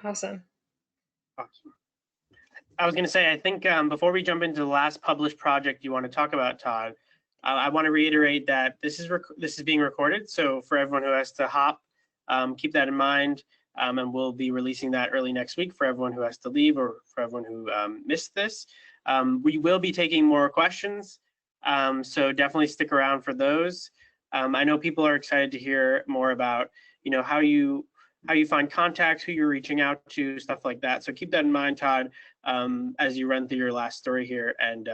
Awesome. I was going to say, I think before we jump into the last published project you want to talk about, Todd, I want to reiterate that this is being recorded. So for everyone who has to hop, keep that in mind. And we'll be releasing that early next week for everyone who has to leave or for everyone who missed this. We will be taking more questions, so definitely stick around for those. I know people are excited to hear more about, how you find contacts, who you're reaching out to, stuff like that. So keep that in mind, Todd, as you run through your last story here, and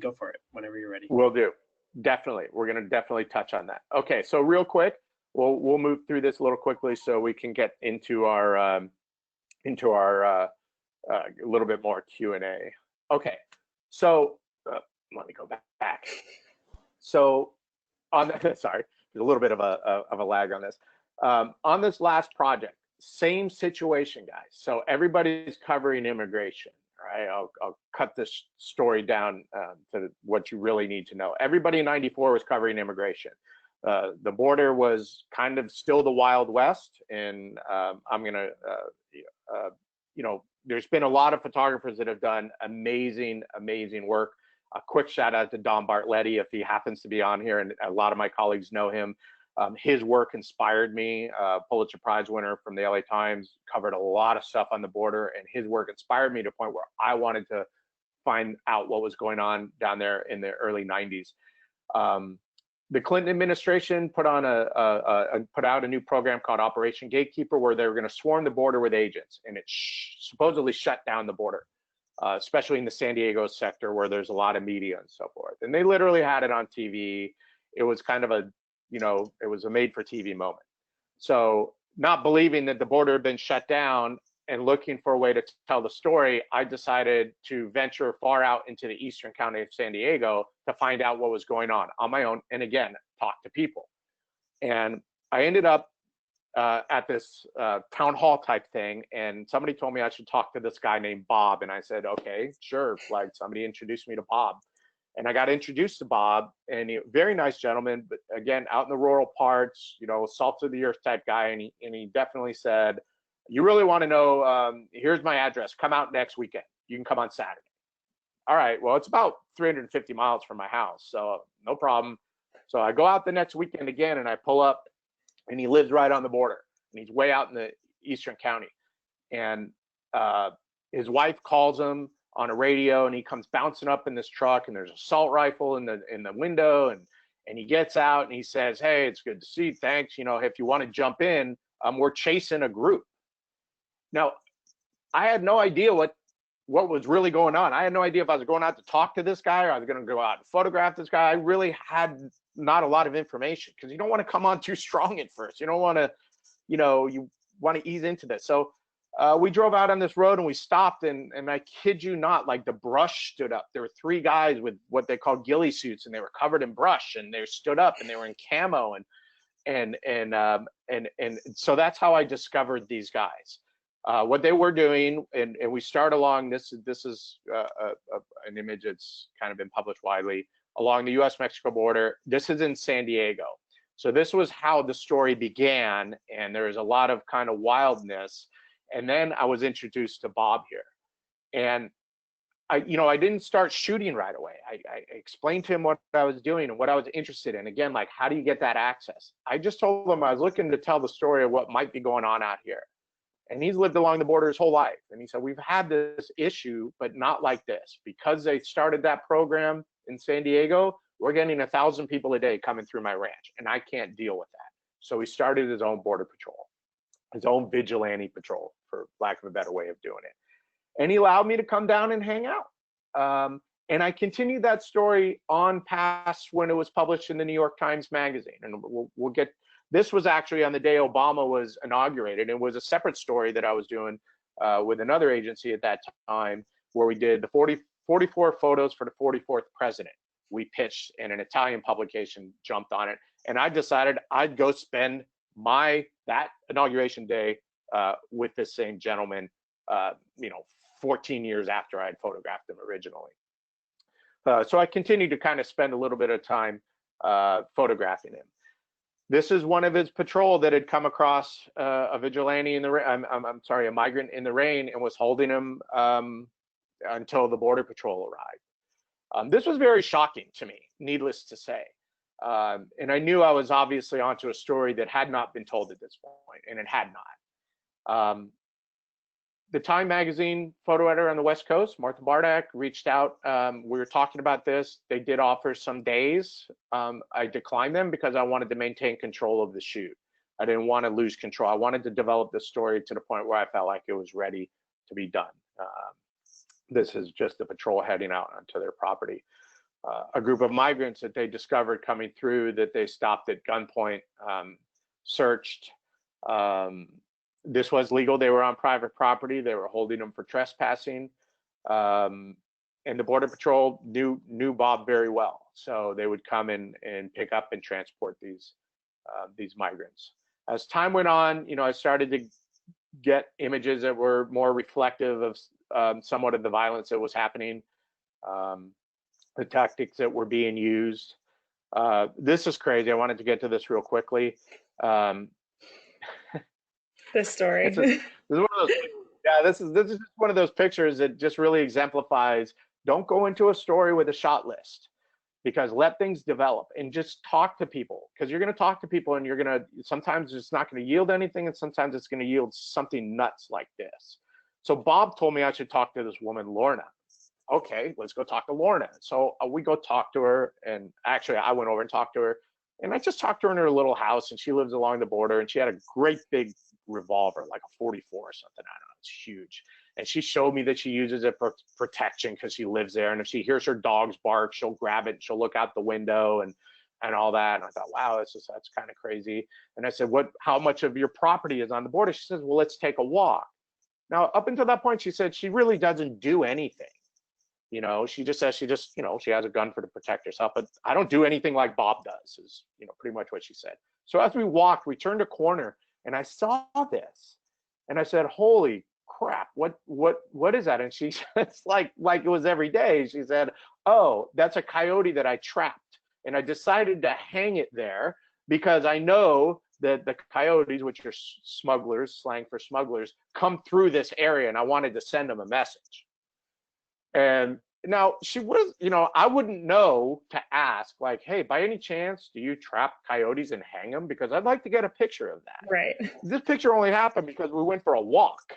go for it whenever you're ready. Will do. Definitely. We're going to definitely touch on that. Okay, so real quick, we'll move through this a little quickly so we can get into our a little bit more Q&A. Okay, so let me go back. So on the, sorry, there's a little bit of a lag on this. On this last project, same situation, guys. So everybody's covering immigration, right? I'll cut this story down to what you really need to know. Everybody in '94 was covering immigration. The border was kind of still the Wild West, and I'm gonna, there's been a lot of photographers that have done amazing work. A quick shout out to Don Bartletti if he happens to be on here, and a lot of my colleagues know him. His work inspired me. Pulitzer Prize winner from the LA Times, covered a lot of stuff on the border, and his work inspired me to a point where I wanted to find out what was going on down there in the early 90s. The Clinton administration put out a new program called Operation Gatekeeper, where they were going to swarm the border with agents, and it supposedly shut down the border, especially in the San Diego sector where there's a lot of media and so forth. And they literally had it on TV. It was kind of a, it was a made-for-TV moment. So, not believing that the border had been shut down and looking for a way to tell the story, I decided to venture far out into the eastern county of San Diego to find out what was going on my own, and again, talk to people. And I ended up at this town hall type thing, and somebody told me I should talk to this guy named Bob, and I said, okay, sure. Like, somebody introduced me to Bob. And I got introduced to Bob, and he, very nice gentleman, but again, out in the rural parts, you know, salt of the earth type guy. And he definitely said, you really want to know, here's my address. Come out next weekend. You can come on Saturday. All right, well, it's about 350 miles from my house, so no problem. So I go out the next weekend again, and I pull up, and he lives right on the border, and he's way out in the eastern county. And his wife calls him on a radio, and he comes bouncing up in this truck, and there's an assault rifle in the window, and he gets out and he says, hey, it's good to see you. Thanks. You know, if you want to jump in, we're chasing a group. Now, I had no idea what was really going on. I had no idea if I was going out to talk to this guy or I was going to go out and photograph this guy. I really had not a lot of information because you don't want to come on too strong at first. You don't want to, you know, you want to ease into this. So we drove out on this road and we stopped, and I kid you not, like the brush stood up. There were 3 guys with what they call ghillie suits, and they were covered in brush, and they stood up, and they were in camo, and so that's how I discovered these guys. What they were doing, and we start along this is an image that's kind of been published widely along the U.S.-Mexico border. This is in San Diego. So this was how the story began, and there's a lot of kind of wildness. And then I was introduced to Bob here, and I didn't start shooting right away. I explained to him what I was doing and what I was interested in. Again, like, how do you get that access? I just told him I was looking to tell the story of what might be going on out here. And he's lived along the border his whole life. And he said, we've had this issue, but not like this. Because they started that program in San Diego, we're getting 1,000 people a day coming through my ranch, and I can't deal with that. So he started his own border patrol, his own vigilante patrol, for lack of a better way of doing it. And he allowed me to come down and hang out. And I continued that story on past when it was published in the New York Times Magazine. And we'll get, this was actually on the day Obama was inaugurated. It was a separate story that I was doing with another agency at that time, where we did the 44 photos for the 44th president. We pitched, and an Italian publication jumped on it. And I decided I'd go spend that inauguration day with this same gentleman, 14 years after I had photographed him originally. So I continued to kind of spend a little bit of time photographing him. This is one of his patrol that had come across a vigilante in the rain. A migrant in the rain, and was holding him until the border patrol arrived. This was very shocking to me, needless to say. And I knew I was obviously onto a story that had not been told at this point, and it had not. The Time Magazine photo editor on the West Coast, Martha Bardak, reached out. We were talking about this. They did offer some days. I declined them because I wanted to maintain control of the shoot. I didn't want to lose control. I wanted to develop the story to the point where I felt like it was ready to be done. This is just the patrol heading out onto their property. A group of migrants that they discovered coming through, that they stopped at gunpoint, searched. This was legal. They were on private property. They were holding them for trespassing. And the Border Patrol knew Bob very well. So they would come and pick up and transport these migrants. As time went on, I started to get images that were more reflective of somewhat of the violence that was happening, the tactics that were being used. This is crazy. I wanted to get to this real quickly. This story. This is one of those. Yeah, this is just one of those pictures that just really exemplifies. Don't go into a story with a shot list, because let things develop and just talk to people, because you're going to talk to people and sometimes it's not going to yield anything, and sometimes it's going to yield something nuts like this. So Bob told me I should talk to this woman, Lorna. Okay, let's go talk to Lorna. So we go talk to her, and actually I went over and talked to her, and I just talked to her in her little house, and she lives along the border, and she had a great big revolver, like a 44 or something. I don't know, it's huge. And she showed me that she uses it for protection because she lives there, and if she hears her dogs bark, she'll grab it and she'll look out the window and all that. And I thought, wow, that's kind of crazy. And I said, how much of your property is on the border? She says, well, let's take a walk. Now, up until that point, she said she really doesn't do anything. She just says she has a gun to protect herself, but I don't do anything like Bob does, is pretty much what she said. So as we walked, we turned a corner, and I saw this, and I said, holy crap, what is that? And she it's like it was every day. She said, oh, that's a coyote that I trapped, and I decided to hang it there because I know that the coyotes, which are smugglers, slang for smugglers, come through this area, and I wanted to send them a message. And now she was, I wouldn't know to ask, like, hey, by any chance, do you trap coyotes and hang them? Because I'd like to get a picture of that. Right. This picture only happened because we went for a walk,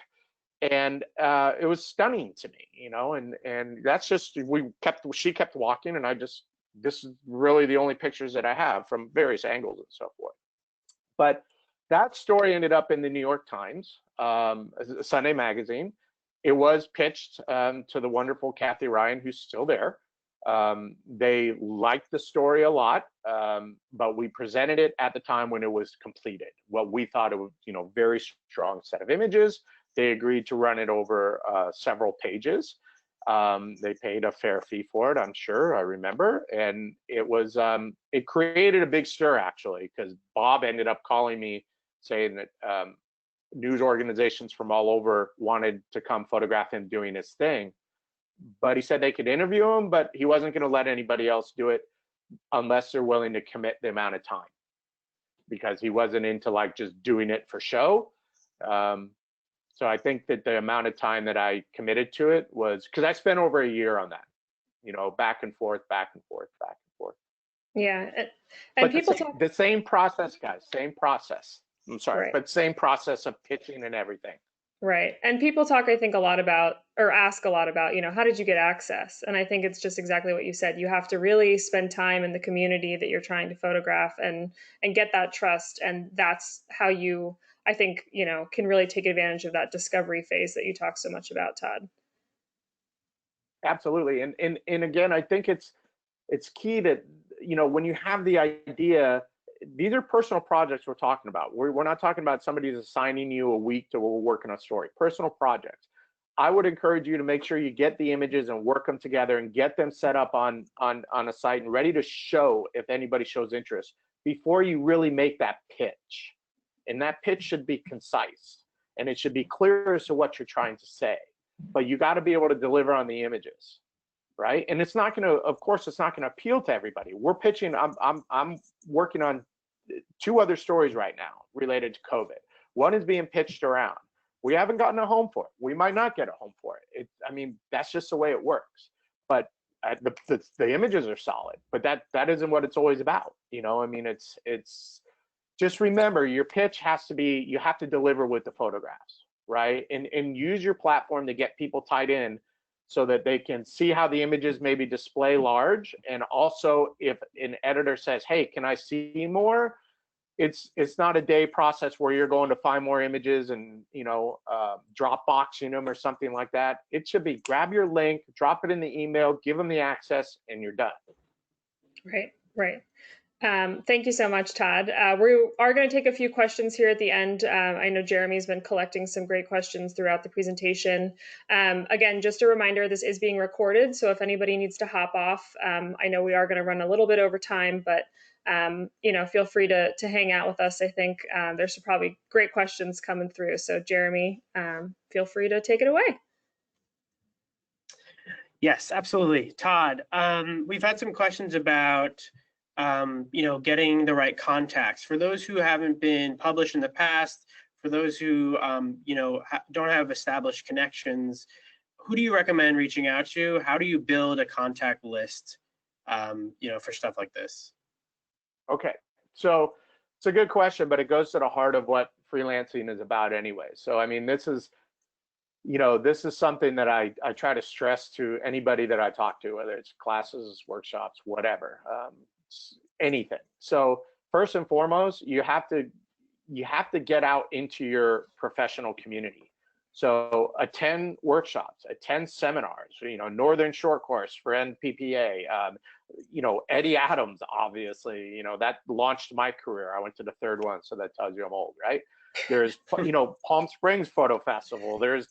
and it was stunning to me, and that's just, she kept walking, and this is really the only pictures that I have from various angles and so forth. But that story ended up in the New York Times, Sunday magazine. It was pitched to the wonderful Kathy Ryan, who's still there. They liked the story a lot, but we presented it at the time when it was completed. What we thought it was, very strong set of images. They agreed to run it over several pages. They paid a fair fee for it, I'm sure, I remember. And it was, it created a big stir, actually, because Bob ended up calling me saying that news organizations from all over wanted to come photograph him doing his thing. But he said they could interview him, but he wasn't going to let anybody else do it unless they're willing to commit the amount of time, because he wasn't into like just doing it for show. So I think that the amount of time that I committed to it was, because I spent over a year on that, back and forth, back and forth, back and forth. Yeah. And but people the same process, guys, same process. I'm sorry, right. But same process of pitching and everything. Right. And people talk, I think, a lot about, or ask a lot about, how did you get access? And I think it's just exactly what you said. You have to really spend time in the community that you're trying to photograph and get that trust. And that's how you, I think, can really take advantage of that discovery phase that you talk so much about, Todd. Absolutely. And again, I think it's key that, when you have the idea, these are personal projects we're talking about. We're not talking about somebody's assigning you a week to work on a story. Personal projects. I would encourage you to make sure you get the images and work them together and get them set up on a site and ready to show if anybody shows interest before you really make that pitch. And that pitch should be concise and it should be clear as to what you're trying to say. But you got to be able to deliver on the images, right? And it's not going to, of course, it's not going to appeal to everybody. We're pitching. I'm working on 2 other stories right now related to COVID. One is being pitched around. We haven't gotten a home for it. We might not get a home for it. I mean, that's just the way it works. But the images are solid. But that isn't what it's always about. I mean, it's just remember your pitch has to be. You have to deliver with the photographs, right? And use your platform to get people tied in, so that they can see how the images maybe display large. And also if an editor says, hey, can I see more? It's not a day process where you're going to find more images and, Dropboxing them or something like that. It should be grab your link, drop it in the email, give them the access, and you're done. Right. Thank you so much, Todd. We are going to take a few questions here at the end. I know Jeremy's been collecting some great questions throughout the presentation. Again, just a reminder, this is being recorded, so if anybody needs to hop off, I know we are going to run a little bit over time, but feel free to hang out with us. I think there's some probably great questions coming through. So Jeremy, feel free to take it away. Yes, absolutely. Todd, we've had some questions about getting the right contacts. For those who haven't been published in the past, for those who don't have established connections, who do you recommend reaching out to? How do you build a contact list, for stuff like this? Okay, so it's a good question, but it goes to the heart of what freelancing is about anyway. So I mean, this is something that I try to stress to anybody that I talk to, whether it's classes, workshops, whatever. Anything. So first and foremost, you have to get out into your professional community. So attend workshops, attend seminars, Northern Short Course for NPPA, Eddie Adams, obviously, that launched my career. I went to the 3rd one, so that tells you I'm old, right? There's, Palm Springs Photo Festival. There's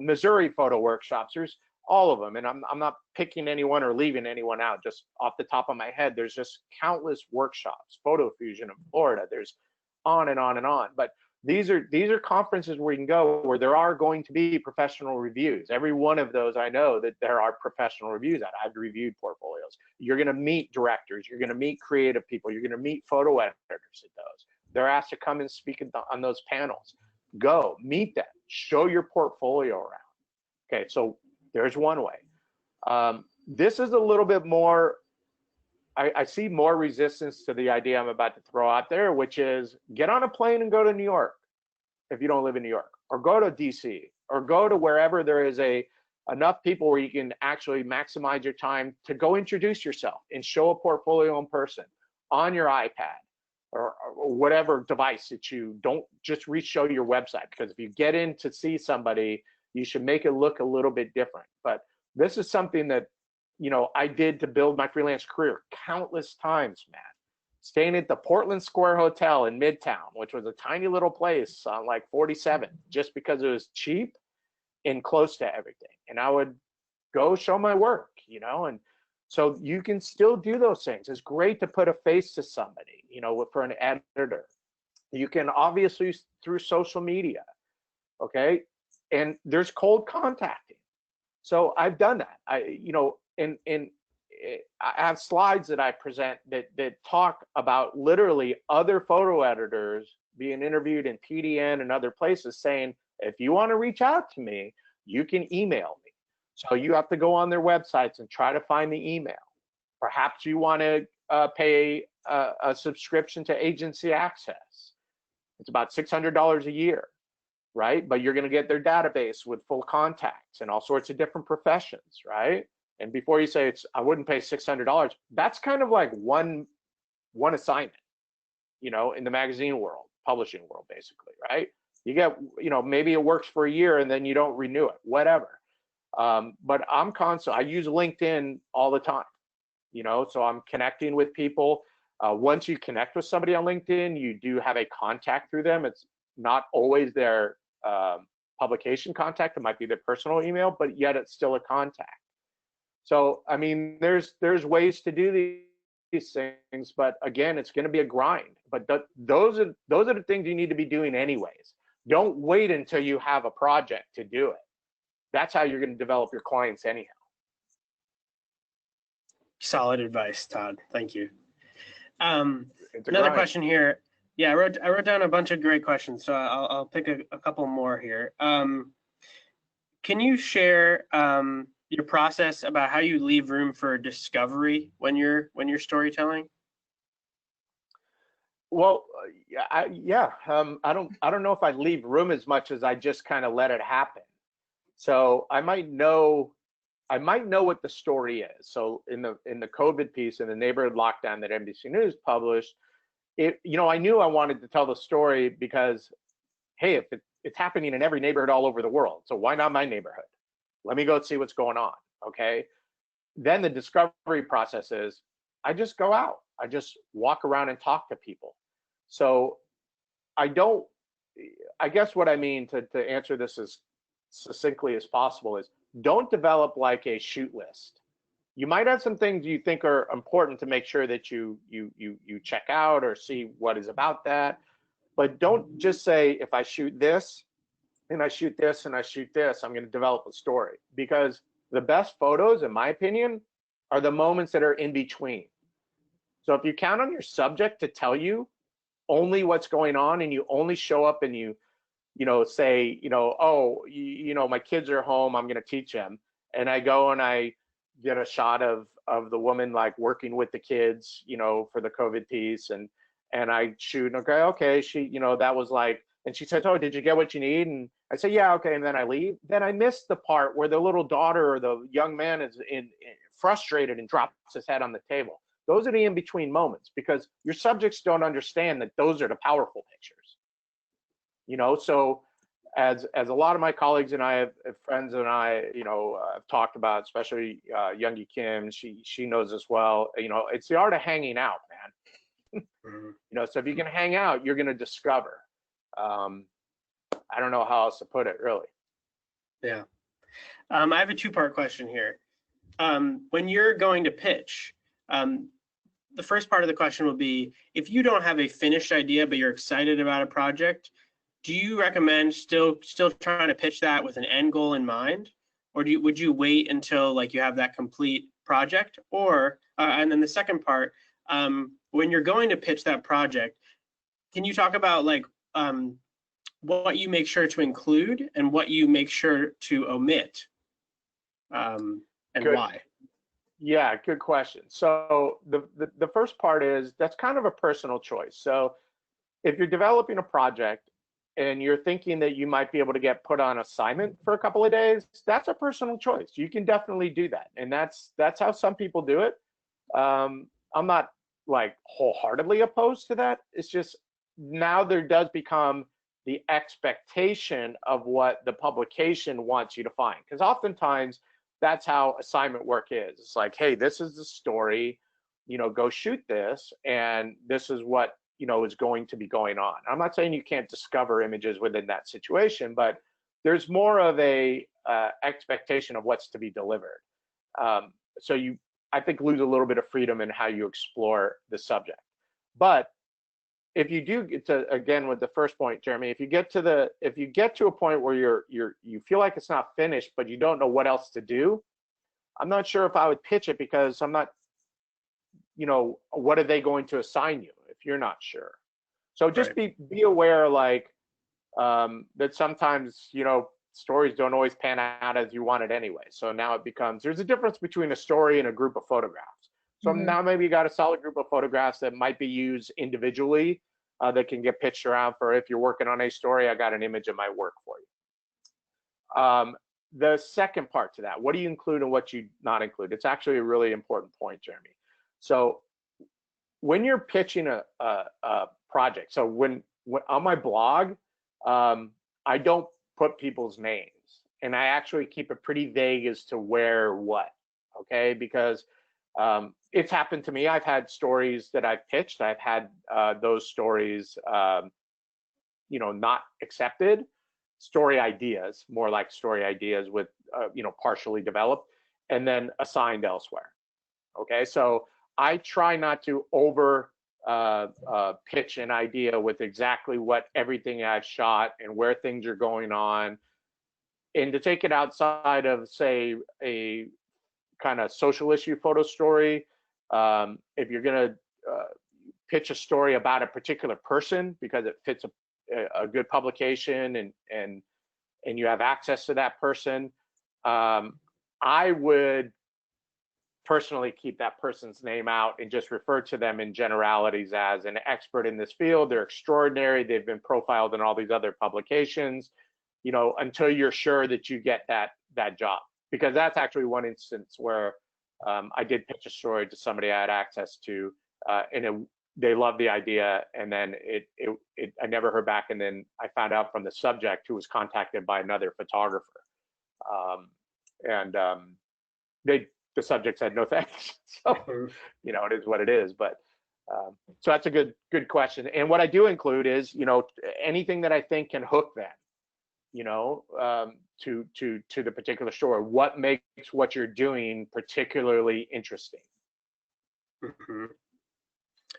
Missouri photo workshops. There's all of them. And I'm not picking anyone or leaving anyone out. Just off the top of my head, there's just countless workshops, Photo Fusion in Florida. There's on and on and on. But these are conferences where you can go where there are going to be professional reviews. Every one of those, I know that there are professional reviews at. I've reviewed portfolios. You're going to meet directors. You're going to meet creative people. You're going to meet photo editors at those. They're asked to come and speak on those panels. Go meet them. Show your portfolio around. Okay, so there's one way. This is a little bit more, I see more resistance to the idea I'm about to throw out there, which is get on a plane and go to New York if you don't live in New York, or go to DC, or go to wherever there is enough people where you can actually maximize your time to go introduce yourself and show a portfolio in person on your iPad or whatever device that you don't just show your website, because if you get in to see somebody, you should make it look a little bit different. But this is something that, you know, I did to build my freelance career countless times, man. Staying at the Portland Square Hotel in Midtown, which was a tiny little place on like 47, just because it was cheap and close to everything. And I would go show my work, you know, and so you can still do those things. It's great to put a face to somebody, you know, for an editor. You can obviously through social media, okay? And there's cold contacting. So I've done that. I have slides that I present that talk about literally other photo editors being interviewed in PDN and other places saying, if you want to reach out to me, you can email me. So you have to go on their websites and try to find the email. Perhaps you want to pay a subscription to Agency Access. It's about $600 a year, right? But you're going to get their database with full contacts and all sorts of different professions, right? And before you say I wouldn't pay $600, that's kind of like one assignment, you know, in the magazine world, publishing world, basically, right? You get, you know, maybe it works for a year and then you don't renew it, whatever. But I use LinkedIn all the time, you know, so I'm connecting with people. Once you connect with somebody on LinkedIn, you do have a contact through them. It's not always their publication contact. It might be their personal email, but yet it's still a contact. So, I mean, there's ways to do these things, but again, it's going to be a grind. But those are the things you need to be doing anyways. Don't wait until you have a project to do it. That's how you're going to develop your clients anyhow. Solid advice, Todd. Thank you. Another question here. Yeah, I wrote down a bunch of great questions, so I'll pick a couple more here. Can you share your process about how you leave room for discovery when you're storytelling? Well, I don't know if I leave room as much as I just kind of let it happen. So I might know what the story is. So in the COVID piece, in the neighborhood lockdown that NBC News published, I knew I wanted to tell the story because, hey, if it's happening in every neighborhood all over the world, so why not my neighborhood? Let me go see what's going on, okay? Then the discovery process is, I just go out. I just walk around and talk to people. So I guess what I mean to answer this as succinctly as possible is, don't develop like a shoot list. You might have some things you think are important to make sure that you check out or see what is about that, but don't just say, if I shoot this, and I shoot this, and I shoot this, I'm going to develop a story. Because the best photos, in my opinion, are the moments that are in between. So if you count on your subject to tell you only what's going on, and you only show up and you say, my kids are home, I'm going to teach them, and I go and I get a shot of the woman like working with the kids, for the COVID piece, and I shoot, okay, she, that was like, and she said, oh, did you get what you need? And I say, yeah, okay, and then I leave. Then I miss the part where the little daughter or the young man is frustrated and drops his head on the table. Those are the in-between moments, because your subjects don't understand that those are the powerful pictures. So as a lot of my colleagues and I have friends and I, have talked about, especially Youngie Kim, she knows as well, it's the art of hanging out, man. So if you can hang out, you're going to discover. I don't know how else to put it, really. Yeah. I have a two-part question here. When you're going to pitch, the first part of the question will be, if you don't have a finished idea, but you're excited about a project, do you recommend still trying to pitch that with an end goal in mind, or would you wait until like you have that complete project? Or and then the second part, when you're going to pitch that project, can you talk about like what you make sure to include and what you make sure to omit, and Good. why? Yeah, good question. So the first part is that's kind of a personal choice. So if you're developing a project and you're thinking that you might be able to get put on assignment for a couple of days, that's a personal choice. You can definitely do that, and that's how some people do it. I'm not like wholeheartedly opposed to that. It's just now there does become the expectation of what the publication wants you to find, because oftentimes that's how assignment work is. It's like, hey, this is the story, go shoot this, and this is what is going to be going on. I'm not saying you can't discover images within that situation, but there's more of a expectation of what's to be delivered. So you, I think, lose a little bit of freedom in how you explore the subject. But if you do get to, again, with the first point, Jeremy, if you get to a point where you feel like it's not finished, but you don't know what else to do, I'm not sure if I would pitch it, because I'm not, what are they going to assign you if you're not sure? So just Right. be aware, like, that sometimes, stories don't always pan out as you want it anyway. So now it becomes, there's a difference between a story and a group of photographs. So now maybe you got a solid group of photographs that might be used individually, that can get pitched around for, if you're working on a story, I got an image that might work for you. The second part to that, what do you include and what you not include? It's actually a really important point, Jeremy. So when you're pitching a project, so when on my blog, I don't put people's names, and I actually keep it pretty vague as to where what, okay? Because it's happened to me. I've had stories that I've pitched. I've had those stories, not accepted. Story ideas, more like story ideas with, partially developed, and then assigned elsewhere. Okay, so I try not to over pitch an idea with exactly what everything I've shot and where things are going on, and to take it outside of, say, a kind of social issue photo story. If you're going to pitch a story about a particular person because it fits a good publication and you have access to that person, I would personally keep that person's name out and just refer to them in generalities as an expert in this field. They're extraordinary. They've been profiled in all these other publications, until you're sure that you get that job. Because that's actually one instance where I did pitch a story to somebody I had access to, and they loved the idea, and then I never heard back, and then I found out from the subject, who was contacted by another photographer, and the subject said no thanks. So it is what it is. But so that's a good question. And what I do include is anything that I think can hook them, to the particular story. What makes what you're doing particularly interesting?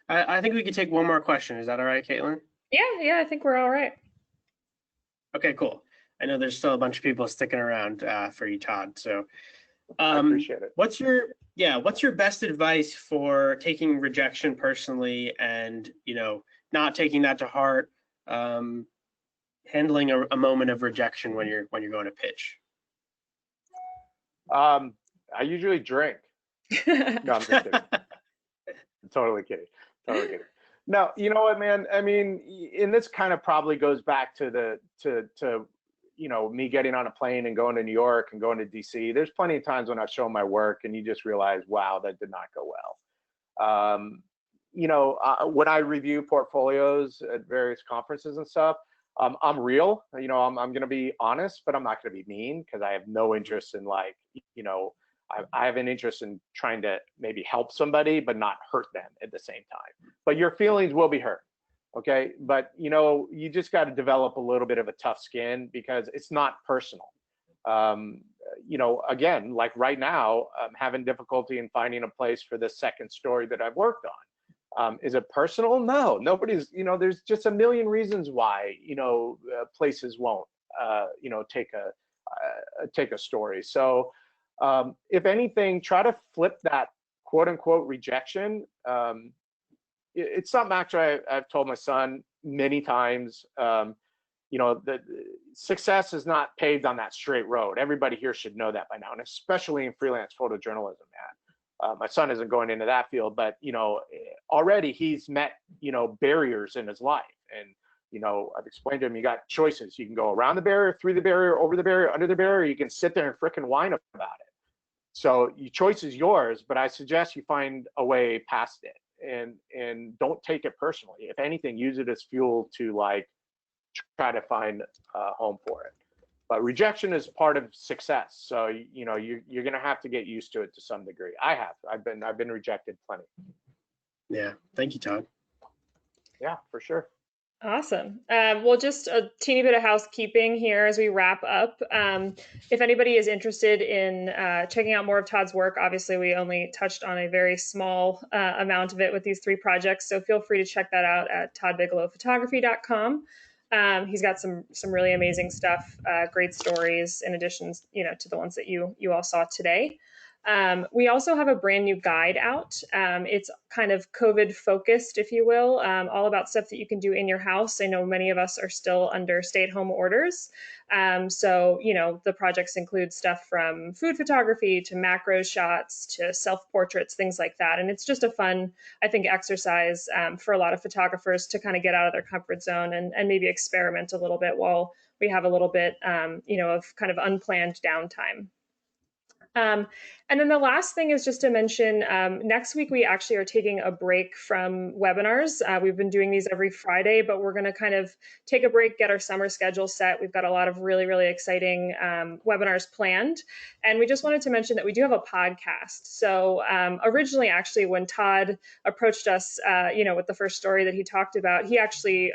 I think we could take one more question. Is that all right, Caitlin? Yeah, I think we're all right. Okay, cool. I know there's still a bunch of people sticking around for you, Todd. So I appreciate it. What's your best advice for taking rejection personally and, not taking that to heart, handling a moment of rejection when you're going to pitch? I usually drink. No, I'm just kidding. Totally kidding. No, you know what, man? I mean, and this kind of probably goes back to me getting on a plane and going to New York and going to DC. There's plenty of times when I've shown my work and you just realize, wow, that did not go well. When I review portfolios at various conferences and stuff, I'm real. I'm going to be honest, but I'm not going to be mean, because I have no interest in I have an interest in trying to maybe help somebody, but not hurt them at the same time. But your feelings will be hurt. Okay. But, you just got to develop a little bit of a tough skin, because it's not personal. Again, like right now, I'm having difficulty in finding a place for the second story that I've worked on. Is it personal? No, nobody's, there's just a million reasons why, places won't, take a story. So if anything, try to flip that quote unquote rejection. It's something actually I've told my son many times. The success is not paved on that straight road. Everybody here should know that by now, and especially in freelance photojournalism, man. My son isn't going into that field, but already he's met barriers in his life, and I've explained to him, you got choices. You can go around the barrier, through the barrier, over the barrier, under the barrier. You can sit there and frickin' whine about it. So your choice is yours, but I suggest you find a way past it, and don't take it personally. If anything, use it as fuel to try to find a home for it. But rejection is part of success. So you're gonna have to get used to it to some degree. I've been rejected plenty. Yeah, thank you, Todd. Yeah, for sure. Awesome. Well, just a teeny bit of housekeeping here as we wrap up. If anybody is interested in checking out more of Todd's work, obviously we only touched on a very small amount of it with these 3 projects, so feel free to check that out at toddbigelowphotography.com. He's got some really amazing stuff, great stories, in addition, to the ones that you all saw today. We also have a brand new guide out. It's kind of COVID focused, if you will, all about stuff that you can do in your house. I know many of us are still under stay-at-home orders. So, the projects include stuff from food photography to macro shots to self-portraits, things like that. And it's just a fun, I think, exercise for a lot of photographers to kind of get out of their comfort zone and maybe experiment a little bit while we have a little bit, of kind of unplanned downtime. And then the last thing is just to mention, next week we actually are taking a break from webinars. We've been doing these every Friday, but we're going to kind of take a break, get our summer schedule set. We've got a lot of really, really exciting webinars planned. And we just wanted to mention that we do have a podcast. So originally, actually, when Todd approached us, with the first story that he talked about, he actually,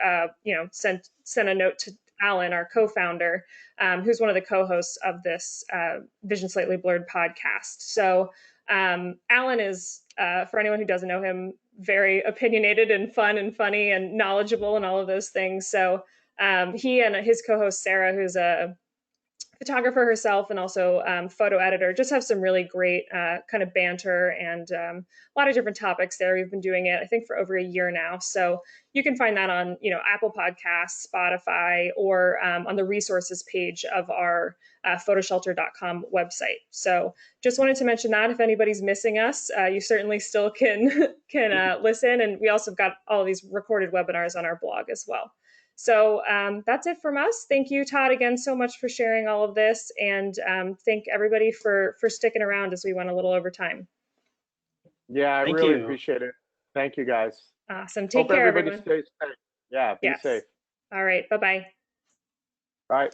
sent a note to Alan, our co-founder, who's one of the co-hosts of this Vision Slightly Blurred podcast. So Alan is, for anyone who doesn't know him, very opinionated and fun and funny and knowledgeable and all of those things. So he and his co-host Sarah, who's a photographer herself and also photo editor, just have some really great kind of banter and a lot of different topics there. We've been doing it, I think, for over a year now. So you can find that on, Apple Podcasts, Spotify, or on the resources page of our photoshelter.com website. So just wanted to mention that if anybody's missing us, you certainly still can listen. And we also have got all of these recorded webinars on our blog as well. So that's it from us. Thank you, Todd, again, so much for sharing all of this, and thank everybody for sticking around as we went a little over time. Yeah, I really appreciate it. Thank you, guys. Awesome. Take care, everybody. Stays safe. Yeah, be safe. All right. Bye-bye. Bye.